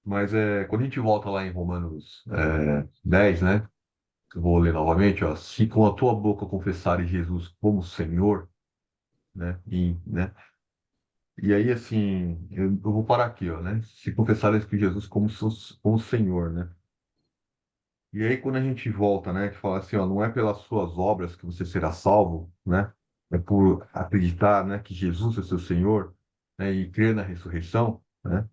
Mas quando a gente volta lá em Romanos 10, né? Eu vou ler novamente, ó. Se com a tua boca confessares Jesus como Senhor, né? E aí, assim, eu vou parar aqui, ó, né? Se confessares que Jesus como Senhor, né? E aí, quando a gente volta, né? Que fala assim, ó, não é pelas suas obras que você será salvo, né? É por acreditar, né? Que Jesus é seu Senhor, né? E crer na ressurreição, né?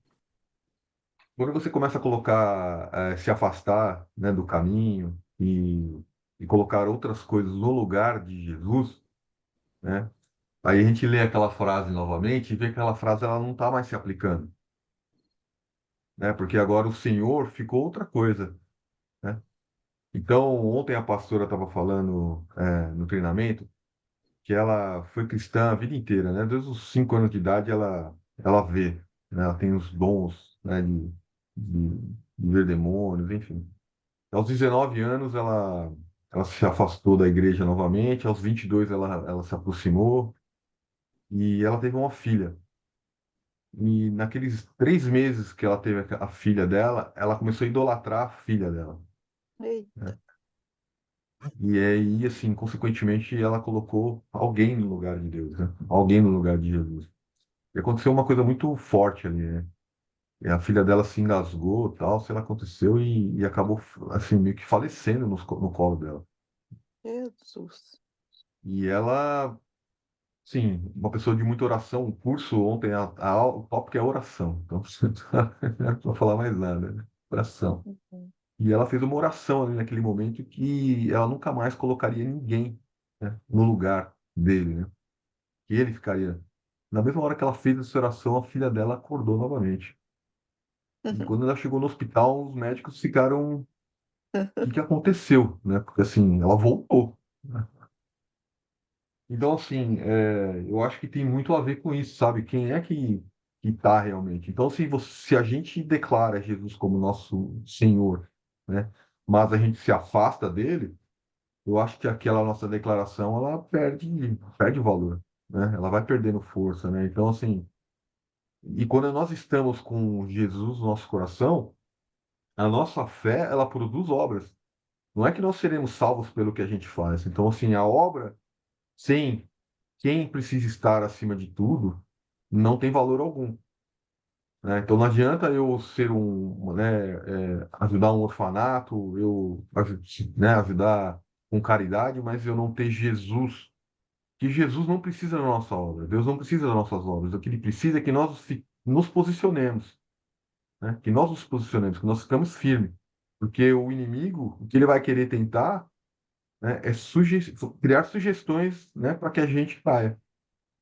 Quando você começa a colocar, se afastar, né, do caminho e colocar outras coisas no lugar de Jesus, né? Aí a gente lê aquela frase novamente e vê que aquela frase ela não está mais se aplicando, né? Porque agora o Senhor ficou outra coisa, né? Então, ontem a pastora estava falando, no treinamento que ela foi cristã a vida inteira, né? Desde os 5 anos de idade ela vê, né? Ela tem os dons, né? De ver demônios, enfim. Aos 19 anos, ela se afastou da igreja novamente. Aos 22, ela se aproximou e ela teve uma filha. E naqueles 3 meses que ela teve a filha dela, ela começou a idolatrar a filha dela, Eita. né? E aí, assim, consequentemente, ela colocou alguém no lugar de Deus, né? Alguém no lugar de Jesus. E aconteceu uma coisa muito forte ali, né? E a filha dela se engasgou, tal, sei lá, aconteceu e acabou, assim, meio que falecendo no colo dela. Jesus. E ela, sim, uma pessoa de muita oração. O curso ontem, o tópico é oração. Então, não vou falar mais nada, né? Oração. Uhum. E ela fez uma oração ali naquele momento que ela nunca mais colocaria ninguém, né, no lugar dele, né? Que ele ficaria. Na mesma hora que ela fez essa oração, a filha dela acordou novamente. E quando ela chegou no hospital, os médicos ficaram. O que que aconteceu, né? Porque assim, ela voltou, né? Então, assim, eu acho que tem muito a ver com isso, sabe? Quem é que está realmente? Então, se a gente declara Jesus como nosso Senhor, né? Mas a gente se afasta dele, eu acho que aquela nossa declaração, ela perde valor, né? Ela vai perdendo força, né? Então, assim, e quando nós estamos com Jesus no nosso coração, a nossa fé, ela produz obras. Não é que nós seremos salvos pelo que a gente faz. Então, assim, a obra, sem quem precisa estar acima de tudo, não tem valor algum, né? Então, não adianta eu ser ajudar um orfanato, né, ajudar com caridade, mas eu não ter Jesus. Que Jesus não precisa da nossa obra. Deus não precisa das nossas obras. O que ele precisa é que nós nos posicionemos, né? Que nós nos posicionemos, que nós ficamos firmes. Porque o inimigo, o que ele vai querer tentar, né, é criar sugestões, né, para que a gente caia,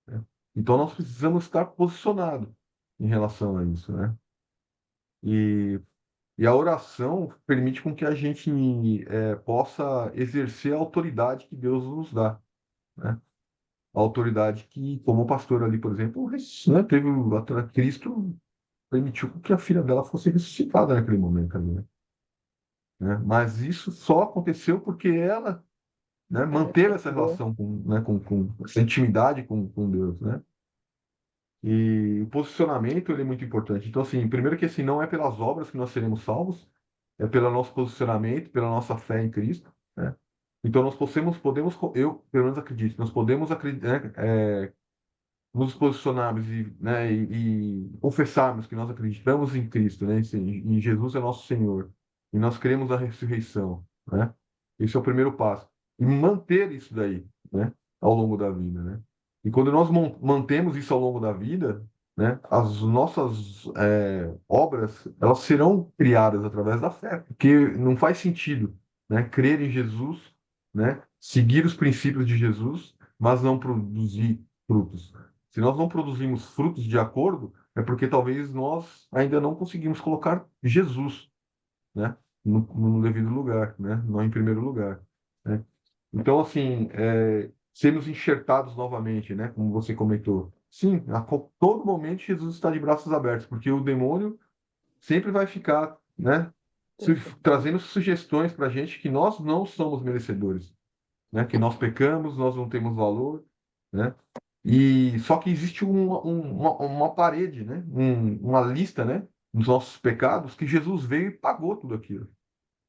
né? Então nós precisamos estar posicionados em relação a isso, né? E, e a oração permite com que a gente possa exercer a autoridade que Deus nos dá, né? A autoridade que, como o pastor ali, por exemplo, né, Cristo permitiu que a filha dela fosse ressuscitada naquele momento ali, né? Mas isso só aconteceu porque ela, né, É, manteve essa confiou. relação com essa intimidade com Deus, né? E o posicionamento ele é muito importante. Então, assim, primeiro que assim, não é pelas obras que nós seremos salvos, é pelo nosso posicionamento, pela nossa fé em Cristo, né? Então, nós podemos, eu pelo menos acredito, nós podemos nos posicionarmos e confessarmos que nós acreditamos em Cristo, né? Em Jesus é nosso Senhor, e nós cremos na ressurreição, né? Esse é o primeiro passo. E manter isso daí, né? Ao longo da vida, né? E quando nós mantemos isso ao longo da vida, né? As nossas obras, elas serão criadas através da fé, porque não faz sentido, né? Crer em Jesus, né? Seguir os princípios de Jesus, mas não produzir frutos. Se nós não produzimos frutos de acordo, é porque talvez nós ainda não conseguimos colocar Jesus, né, no devido lugar, né, não em primeiro lugar, né? Então, assim, sermos enxertados novamente, né, como você comentou. Sim, todo momento Jesus está de braços abertos, porque o demônio sempre vai ficar, né, trazendo sugestões para a gente que nós não somos merecedores, né? Que nós pecamos, nós não temos valor, né? E só que existe uma parede, né? Uma lista, né? Dos nossos pecados que Jesus veio e pagou tudo aquilo,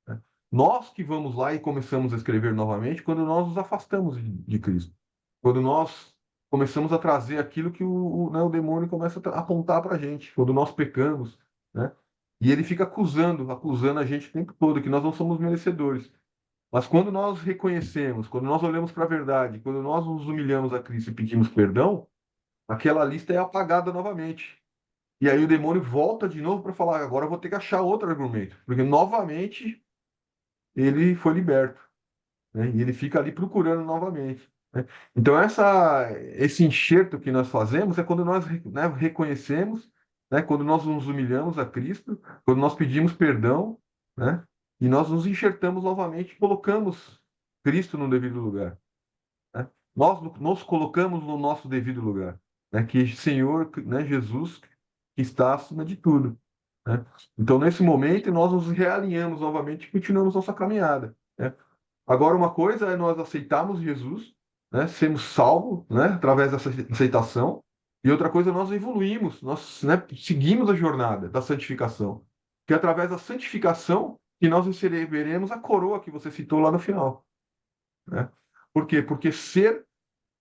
né? Nós que vamos lá e começamos a escrever novamente quando nós nos afastamos de Cristo, quando nós começamos a trazer aquilo que o demônio começa a apontar para a gente, quando nós pecamos, né? E ele fica acusando a gente o tempo todo que nós não somos merecedores. Mas quando nós reconhecemos, quando nós olhamos para a verdade, quando nós nos humilhamos a Cristo e pedimos perdão, aquela lista é apagada novamente. E aí o demônio volta de novo para falar: agora eu vou ter que achar outro argumento, porque novamente ele foi liberto, né? E ele fica ali procurando novamente, né? Então esse enxerto que nós fazemos é quando nós, né, reconhecemos, né, quando nós nos humilhamos a Cristo, quando nós pedimos perdão, né, e nós nos enxertamos novamente, e colocamos Cristo no devido lugar, né? Nós nos colocamos no nosso devido lugar, né, que Senhor, né, Jesus, que está acima de tudo, né? Então, nesse momento, nós nos realinhamos novamente e continuamos nossa caminhada, né? Agora, uma coisa é nós aceitarmos Jesus, né, sermos salvos, né, através dessa aceitação, e outra coisa é nós evoluímos, nós, né, seguimos a jornada da santificação, que é através da santificação que nós receberemos a coroa que você citou lá no final, né? Por quê? Porque ser,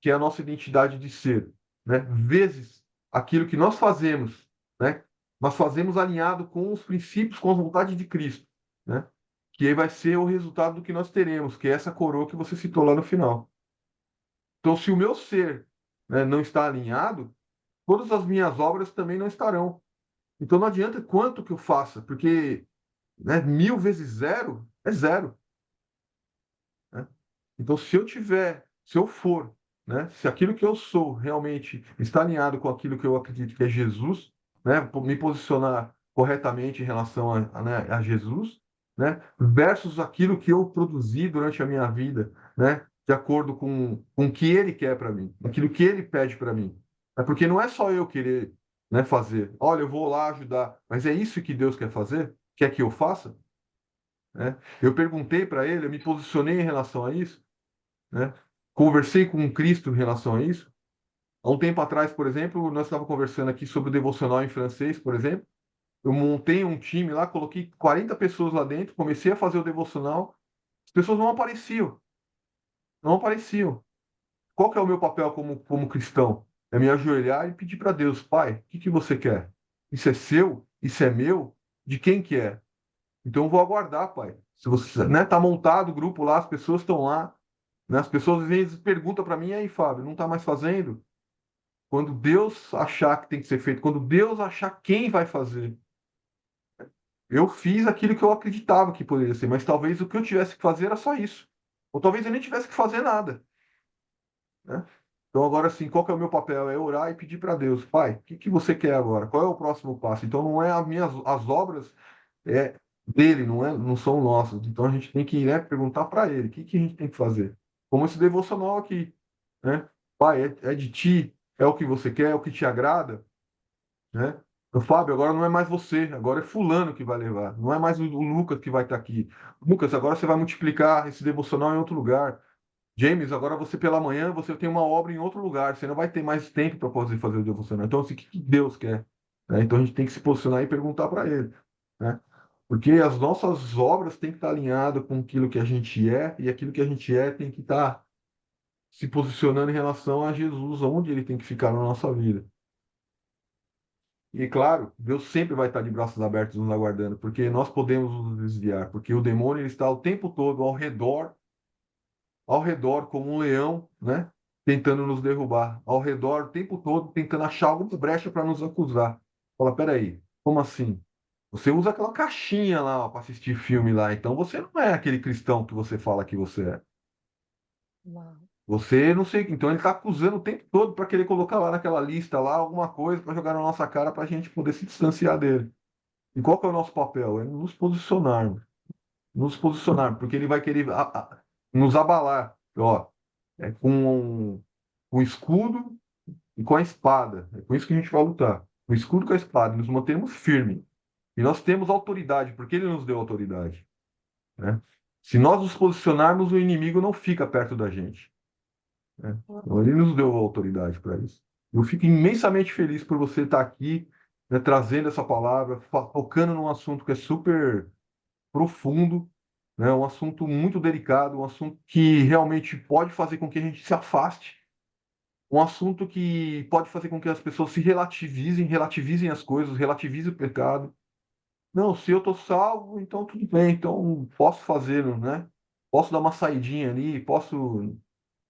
que é a nossa identidade de ser, né, vezes aquilo que nós fazemos, né, nós fazemos alinhado com os princípios, com a vontade de Cristo, né? Que aí vai ser o resultado do que nós teremos, que é essa coroa que você citou lá no final. Então, se o meu ser, né, não está alinhado, todas as minhas obras também não estarão. Então, não adianta quanto que eu faça, porque, né, 1.000 vezes 0 é 0, né? Então, se eu for, né, se aquilo que eu sou realmente está alinhado com aquilo que eu acredito que é Jesus, né, me posicionar corretamente em relação né, a Jesus, né, versus aquilo que eu produzi durante a minha vida, né, de acordo com o que Ele quer para mim, aquilo que Ele pede para mim. É porque não é só eu querer, né, fazer. Olha, eu vou lá ajudar, mas é isso que Deus quer fazer? Quer que eu faça? Né? Eu perguntei para Ele, eu me posicionei em relação a isso, né? Conversei com Cristo em relação a isso. Há um tempo atrás, por exemplo, nós estávamos conversando aqui sobre o devocional em francês, por exemplo. Eu montei um time lá, coloquei 40 pessoas lá dentro, comecei a fazer o devocional. As pessoas não apareciam, não apareciam. Qual que é o meu papel como cristão? É me ajoelhar e pedir para Deus: Pai, o que que você quer? Isso é seu? Isso é meu? De quem que é? Então eu vou aguardar, Pai. Se você, né, tá montado o grupo lá, as pessoas estão lá, né? As pessoas às vezes perguntam para mim: e aí, Fábio, não está mais fazendo? Quando Deus achar que tem que ser feito, quando Deus achar quem vai fazer. Eu fiz aquilo que eu acreditava que poderia ser, mas talvez o que eu tivesse que fazer era só isso. Ou talvez eu nem tivesse que fazer nada, né? Então agora sim, qual que é o meu papel? É orar e pedir para Deus: Pai, o que que você quer agora? Qual é o próximo passo? Então não é as obras é dele, não são nossas. Então a gente tem que, né, perguntar para ele: o que que a gente tem que fazer? Como esse devocional aqui, né? Pai, é de ti, é o que você quer, é o que te agrada, né? O Fábio, agora não é mais você, agora é fulano que vai levar, não é mais o Lucas que vai estar aqui. Lucas, agora você vai multiplicar esse devocional em outro lugar. James, agora você pela manhã, você tem uma obra em outro lugar, você não vai ter mais tempo para poder fazer o devocional. Então, assim, o que Deus quer? Né? Então, a gente tem que se posicionar e perguntar para Ele, né? Porque as nossas obras têm que estar alinhadas com aquilo que a gente é, e aquilo que a gente é tem que estar se posicionando em relação a Jesus, onde Ele tem que ficar na nossa vida. E claro, Deus sempre vai estar de braços abertos nos aguardando, porque nós podemos nos desviar, porque o demônio ele está o tempo todo ao redor como um leão, né? Tentando nos derrubar, ao redor o tempo todo tentando achar alguma brecha para nos acusar. Fala, peraí, como assim? Você usa aquela caixinha lá para assistir filme lá, então você não é aquele cristão que você fala que você é. Uau. Você não sei, então ele está acusando o tempo todo para querer colocar lá naquela lista lá alguma coisa para jogar na nossa cara para a gente poder se distanciar dele. E qual que é o nosso papel? É nos posicionar, porque ele vai querer nos abalar, ó, com o escudo e com a espada. É com isso que a gente vai lutar. Com o escudo e com a espada, nos mantemos firmes. E nós temos autoridade, porque ele nos deu autoridade, né? Se nós nos posicionarmos, o inimigo não fica perto da gente, né? Então, ele nos deu autoridade para isso. Eu fico imensamente feliz por você estar aqui, né, trazendo essa palavra, tocando num assunto que é super profundo, né, um assunto muito delicado, um assunto que realmente pode fazer com que a gente se afaste, um assunto que pode fazer com que as pessoas se relativizem as coisas, relativizem o pecado. Não, se eu estou salvo, então tudo bem, então posso fazer, né? Posso dar uma saidinha ali, posso,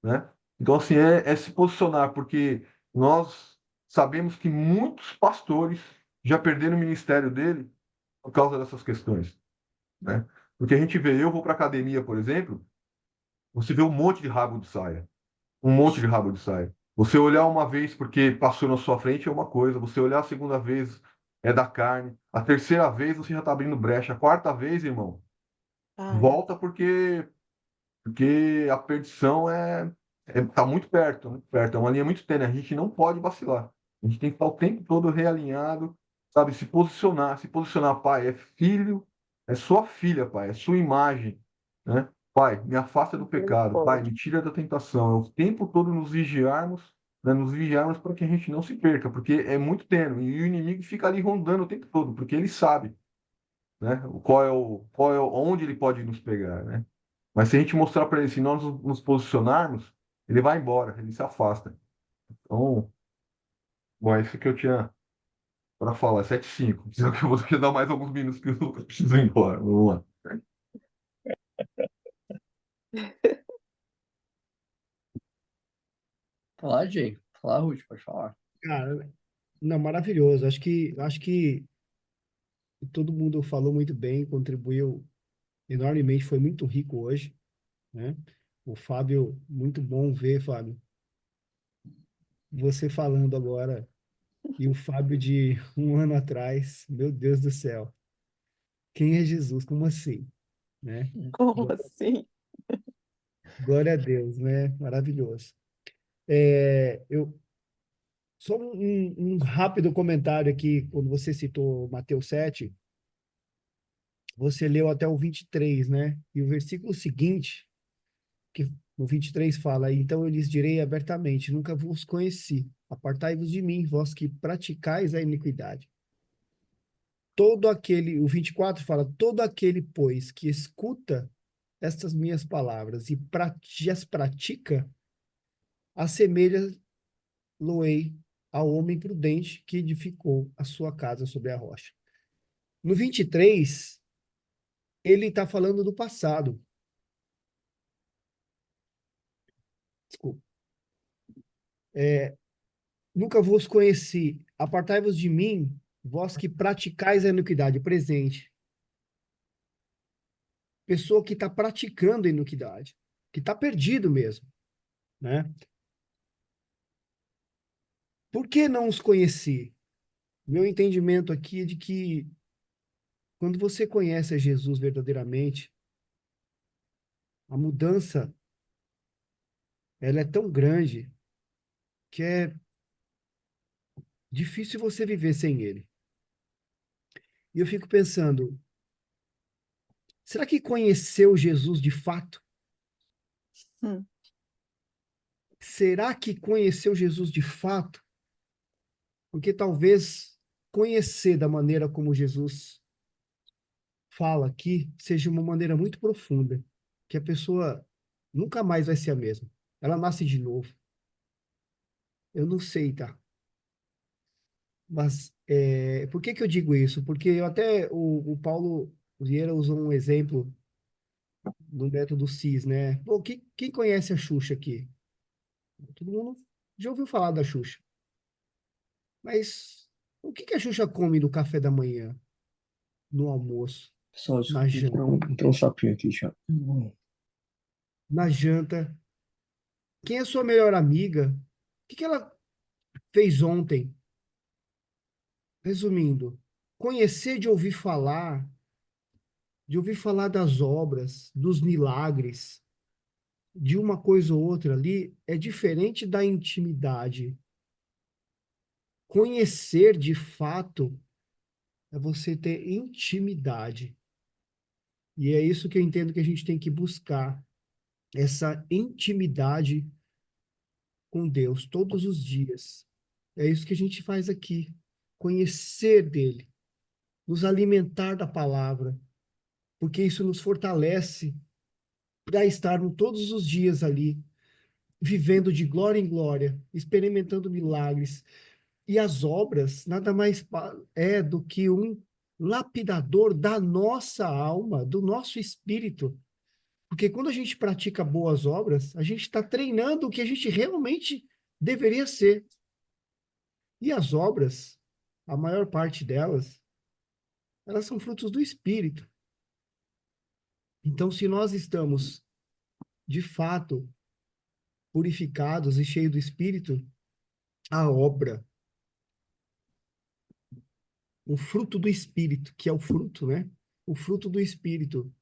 né? Então, assim, é se posicionar, porque nós sabemos que muitos pastores já perderam o ministério dele por causa dessas questões, né? Porque a gente vê, eu vou para academia, por exemplo, você vê um monte de rabo de saia, um monte de rabo de saia. Você olhar uma vez porque passou na sua frente é uma coisa, você olhar a segunda vez é da carne, a terceira vez você já está abrindo brecha, a quarta vez, irmão, Ai, volta porque a perdição tá muito perto, é uma linha muito tênue, a gente não pode vacilar. A gente tem que estar o tempo todo realinhado, sabe, se posicionar, pai, é filho, é sua filha, pai, é sua imagem, né? Pai, me afasta do pecado, pai, misericórdia. me tira da tentação. É o tempo todo nos vigiarmos, né, nos vigiarmos para que a gente não se perca, porque é muito tênue e o inimigo fica ali rondando o tempo todo, porque ele sabe, né, onde ele pode nos pegar, né? Mas se a gente mostrar para ele, se nós nos posicionarmos, ele vai embora, ele se afasta. Então, bom, é isso que eu tinha para falar, 7:05. Preciso que eu vou ter que dar mais alguns minutos que eu preciso ir embora. Vamos lá. Falar, Jay. Falar, Ruth, pode falar. Cara, não, maravilhoso. Acho que todo mundo falou muito bem, contribuiu enormemente, foi muito rico hoje, né? O Fábio, muito bom ver, Fábio, você falando agora e o Fábio de um ano atrás. Meu Deus do céu. Quem é Jesus? Como assim? Né? Como assim? Glória a Deus, né? Maravilhoso. Eu só um rápido comentário aqui, quando você citou Mateus 7, você leu até o 23, né? E o versículo seguinte, que no 23 fala: Então eu lhes direi abertamente: Nunca vos conheci. Apartai-vos de mim, vós que praticais a iniquidade. Todo aquele, o 24 fala: Todo aquele, pois, que escuta estas minhas palavras e as pratica, assemelha-lo-ei ao homem prudente que edificou a sua casa sobre a rocha. No 23, ele está falando do passado. Desculpa. Nunca vos conheci. Apartai-vos de mim, vós que praticais a iniquidade. Presente. Pessoa que está praticando a iniquidade, que está perdido mesmo, né? Por que não os conheci? Meu entendimento aqui é de que quando você conhece a Jesus verdadeiramente, a mudança ela é tão grande que é difícil você viver sem ele. E eu fico pensando, será que conheceu Jesus de fato? Hum. será que conheceu Jesus de fato? Porque talvez conhecer da maneira como Jesus fala aqui seja uma maneira muito profunda, que a pessoa nunca mais vai ser a mesma. Ela nasce de novo. Eu não sei, tá? Mas por que que eu digo isso? Porque eu até o Paulo Vieira usou um exemplo do método CIS, né? Pô, quem conhece a Xuxa aqui? Todo mundo já ouviu falar da Xuxa. Mas o que que a Xuxa come no café da manhã, no almoço, Pessoal, na desculpa, janta? entrou um sapinho aqui já. Na janta? Quem é sua melhor amiga? O que que ela fez ontem? Resumindo, conhecer de ouvir falar das obras, dos milagres, de uma coisa ou outra ali, é diferente da intimidade. Conhecer de fato é você ter intimidade. E é isso que eu entendo que a gente tem que buscar, essa intimidade com Deus todos os dias. É isso que a gente faz aqui, conhecer dele, nos alimentar da palavra, porque isso nos fortalece para estarmos todos os dias ali, vivendo de glória em glória, experimentando milagres. E as obras nada mais é do que um lapidador da nossa alma, do nosso espírito. Porque quando a gente pratica boas obras, a gente está treinando o que a gente realmente deveria ser. E as obras, a maior parte delas, elas são frutos do espírito. Então, se nós estamos, de fato, purificados e cheios do espírito, a obra, o fruto do espírito, que é o fruto, né? O fruto do espírito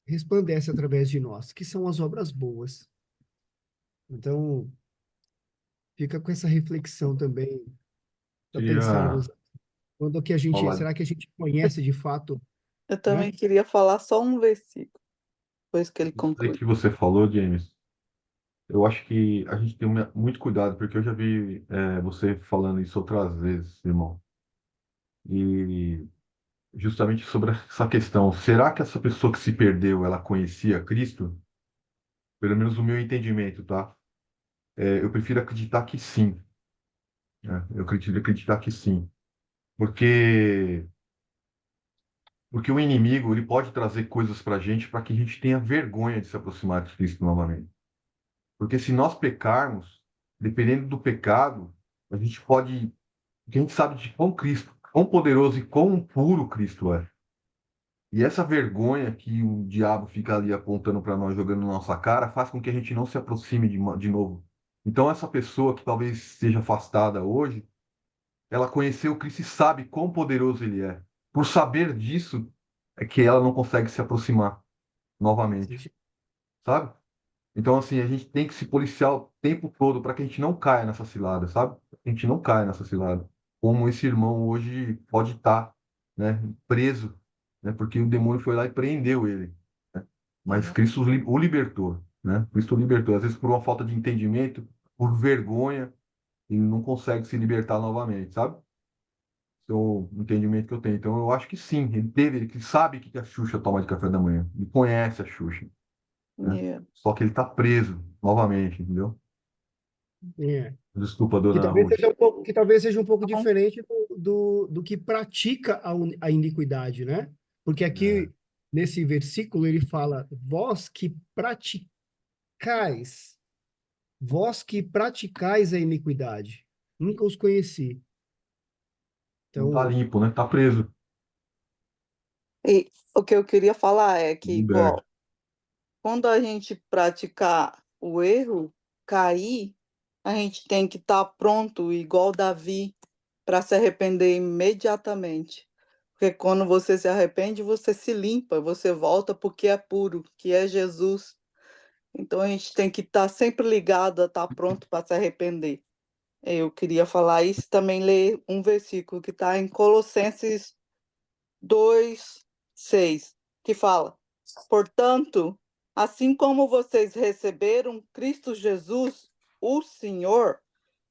resplandece através de nós, que são as obras boas. Então, fica com essa reflexão também para Queria pensarmos quando que a gente, falar será que a gente conhece de fato, Eu né? também queria falar só um versículo, depois que ele disso aí conclui. que você falou, James. Eu acho que a gente tem muito cuidado, porque eu já vi você falando isso outras vezes, irmão. E justamente sobre essa questão, será que essa pessoa que se perdeu, ela conhecia Cristo? Pelo menos o meu entendimento, tá? Eu prefiro acreditar que sim, né? Eu prefiro acreditar que sim. Porque, porque o inimigo, ele pode trazer coisas pra gente para que a gente tenha vergonha de se aproximar de Cristo novamente. Porque se nós pecarmos, dependendo do pecado, a gente pode. Porque a gente sabe de quão poderoso e quão puro Cristo é. E essa vergonha que o diabo fica ali apontando para nós, jogando na nossa cara, faz com que a gente não se aproxime de novo. Então, essa pessoa que talvez seja afastada hoje, ela conheceu Cristo e sabe quão poderoso ele é. Por saber disso, é que ela não consegue se aproximar novamente, sabe? Então, assim, a gente tem que se policiar o tempo todo para que a gente não caia nessa cilada, sabe? A gente não caia nessa cilada. Como esse irmão hoje pode estar, né, preso, né, porque o demônio foi lá e prendeu ele, né? Mas Cristo o libertou, né? Cristo o libertou. Às vezes por uma falta de entendimento, por vergonha, ele não consegue se libertar novamente, sabe? Esse é o entendimento que eu tenho. Então, eu acho que sim, ele que sabe que a Xuxa toma de café da manhã. Ele conhece a Xuxa, né? É. Só que ele está preso novamente, entendeu? É. Desculpa, Que dona talvez Ruth. seja um pouco, que talvez seja um pouco Então, diferente do que pratica a iniquidade, né? Porque É, aqui, nesse versículo, ele fala, vós que praticais a iniquidade, nunca os conheci. não tá Então, limpo, né? Tá preso. e o que eu queria falar é que, Liberto. igual, quando a gente praticar o erro, cair, a gente tem que estar pronto, igual Davi, para se arrepender imediatamente. Porque quando você se arrepende, você se limpa, você volta porque é puro, que é Jesus. Então a gente tem que estar sempre ligado a estar pronto para se arrepender. Eu queria falar isso, também ler um versículo que está em Colossenses 2:6, que fala: portanto, Assim como vocês receberam Cristo Jesus, o Senhor,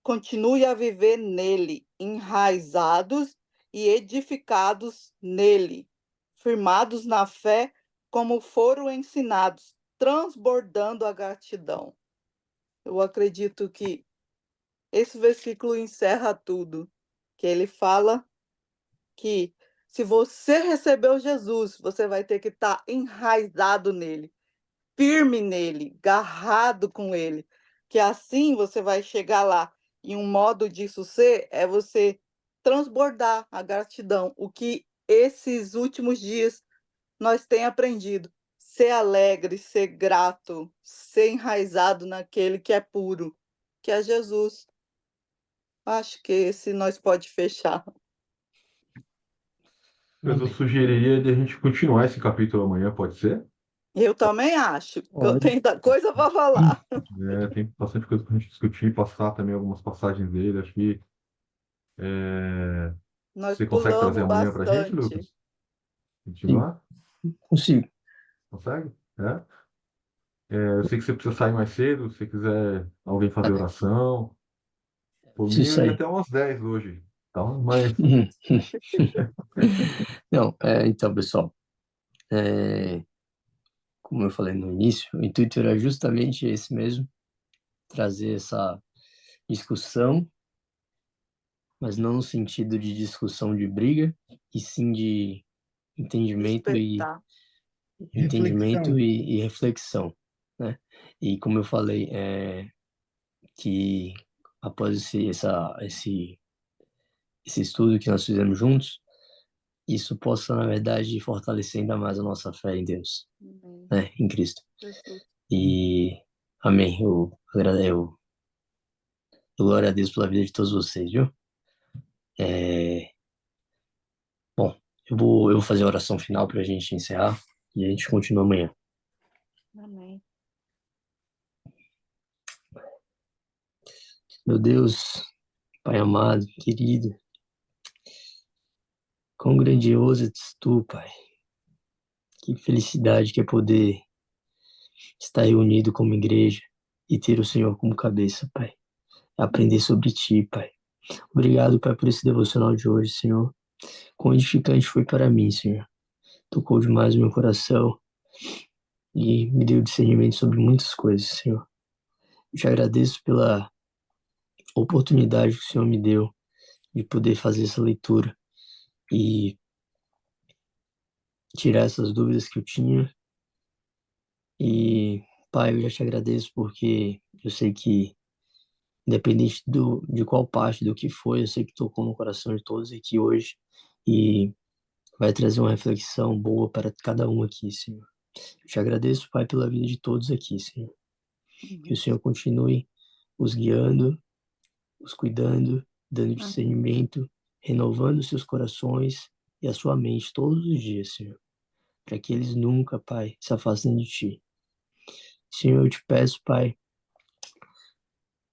continue a viver nele, enraizados e edificados nele, firmados na fé, como foram ensinados, transbordando a gratidão. Eu acredito que esse versículo encerra tudo, que ele fala que se você recebeu Jesus, você vai ter que estar enraizado nele, firme nele, garrado com ele, que assim você vai chegar lá. E um modo disso ser é você transbordar a gratidão, o que esses últimos dias nós tem aprendido. Ser alegre, ser grato, ser enraizado naquele que é puro, que é Jesus. Acho que esse nós pode fechar. Mas eu Amém. sugeriria de a gente continuar esse capítulo amanhã, pode ser? Eu também acho, que eu Pode. tenho coisa para falar. É, tem bastante coisa para a gente discutir, passar também algumas passagens dele. Acho que Nós você consegue trazer pulamos amanhã para a gente, bastante. Lucas? Sim, Continuar? consigo. Consegue? Eu sei que você precisa sair mais cedo, se quiser alguém fazer oração. Por mim, Preciso eu ia sair. até umas 10 hoje. Então, mas Não, então, pessoal, como eu falei no início, o intuito era justamente esse mesmo, trazer essa discussão, mas não no sentido de discussão de briga, e sim de entendimento e Despertar. Reflexão. e reflexão, né? E como eu falei, que após esse estudo que nós fizemos juntos, isso possa, na verdade, fortalecer ainda mais a nossa fé em Deus, Amém. né? Em Cristo. Jesus. E amém. Eu glória a Deus pela vida de todos vocês, viu? Bom, eu vou fazer a oração final para a gente encerrar e a gente continua amanhã. Amém. Meu Deus, Pai amado, querido, quão grandioso és tu, Pai. Que felicidade que é poder estar reunido como igreja e ter o Senhor como cabeça, Pai. Aprender sobre ti, Pai. Obrigado, Pai, por esse devocional de hoje, Senhor. Quão edificante foi para mim, Senhor. Tocou demais o meu coração e me deu discernimento sobre muitas coisas, Senhor. Eu te agradeço pela oportunidade que o Senhor me deu de poder fazer essa leitura e tirar essas dúvidas que eu tinha. E, Pai, eu já te agradeço porque eu sei que, independente de qual parte do que foi, eu sei que tocou no coração de todos aqui hoje e vai trazer uma reflexão boa para cada um aqui, Senhor. Eu te agradeço, Pai, pela vida de todos aqui, Senhor. Que o Senhor continue os guiando, os cuidando, dando Amém. discernimento, renovando seus corações e a sua mente todos os dias, Senhor, para que eles nunca, Pai, se afastem de Ti. Senhor, eu te peço, Pai,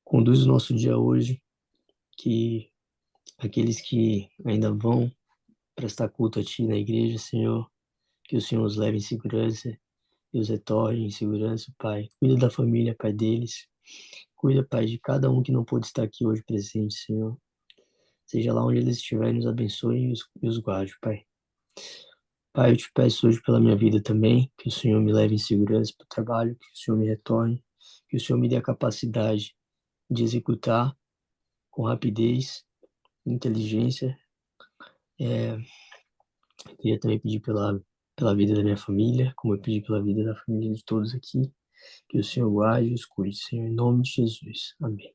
conduz o nosso dia hoje, que aqueles que ainda vão prestar culto a Ti na igreja, Senhor, que o Senhor os leve em segurança e os retorne em segurança, Pai. Cuida da família, Pai, deles. Cuida, Pai, de cada um que não pôde estar aqui hoje presente, Senhor. Seja lá onde eles estiverem, nos abençoe e os guarde, Pai. Pai, eu te peço hoje pela minha vida também, que o Senhor me leve em segurança para o trabalho, que o Senhor me retorne, que o Senhor me dê a capacidade de executar com rapidez, inteligência. Eu queria também pedir pela vida da minha família, como eu pedi pela vida da família de todos aqui, que o Senhor guarde e os cuide, Senhor, em nome de Jesus. Amém.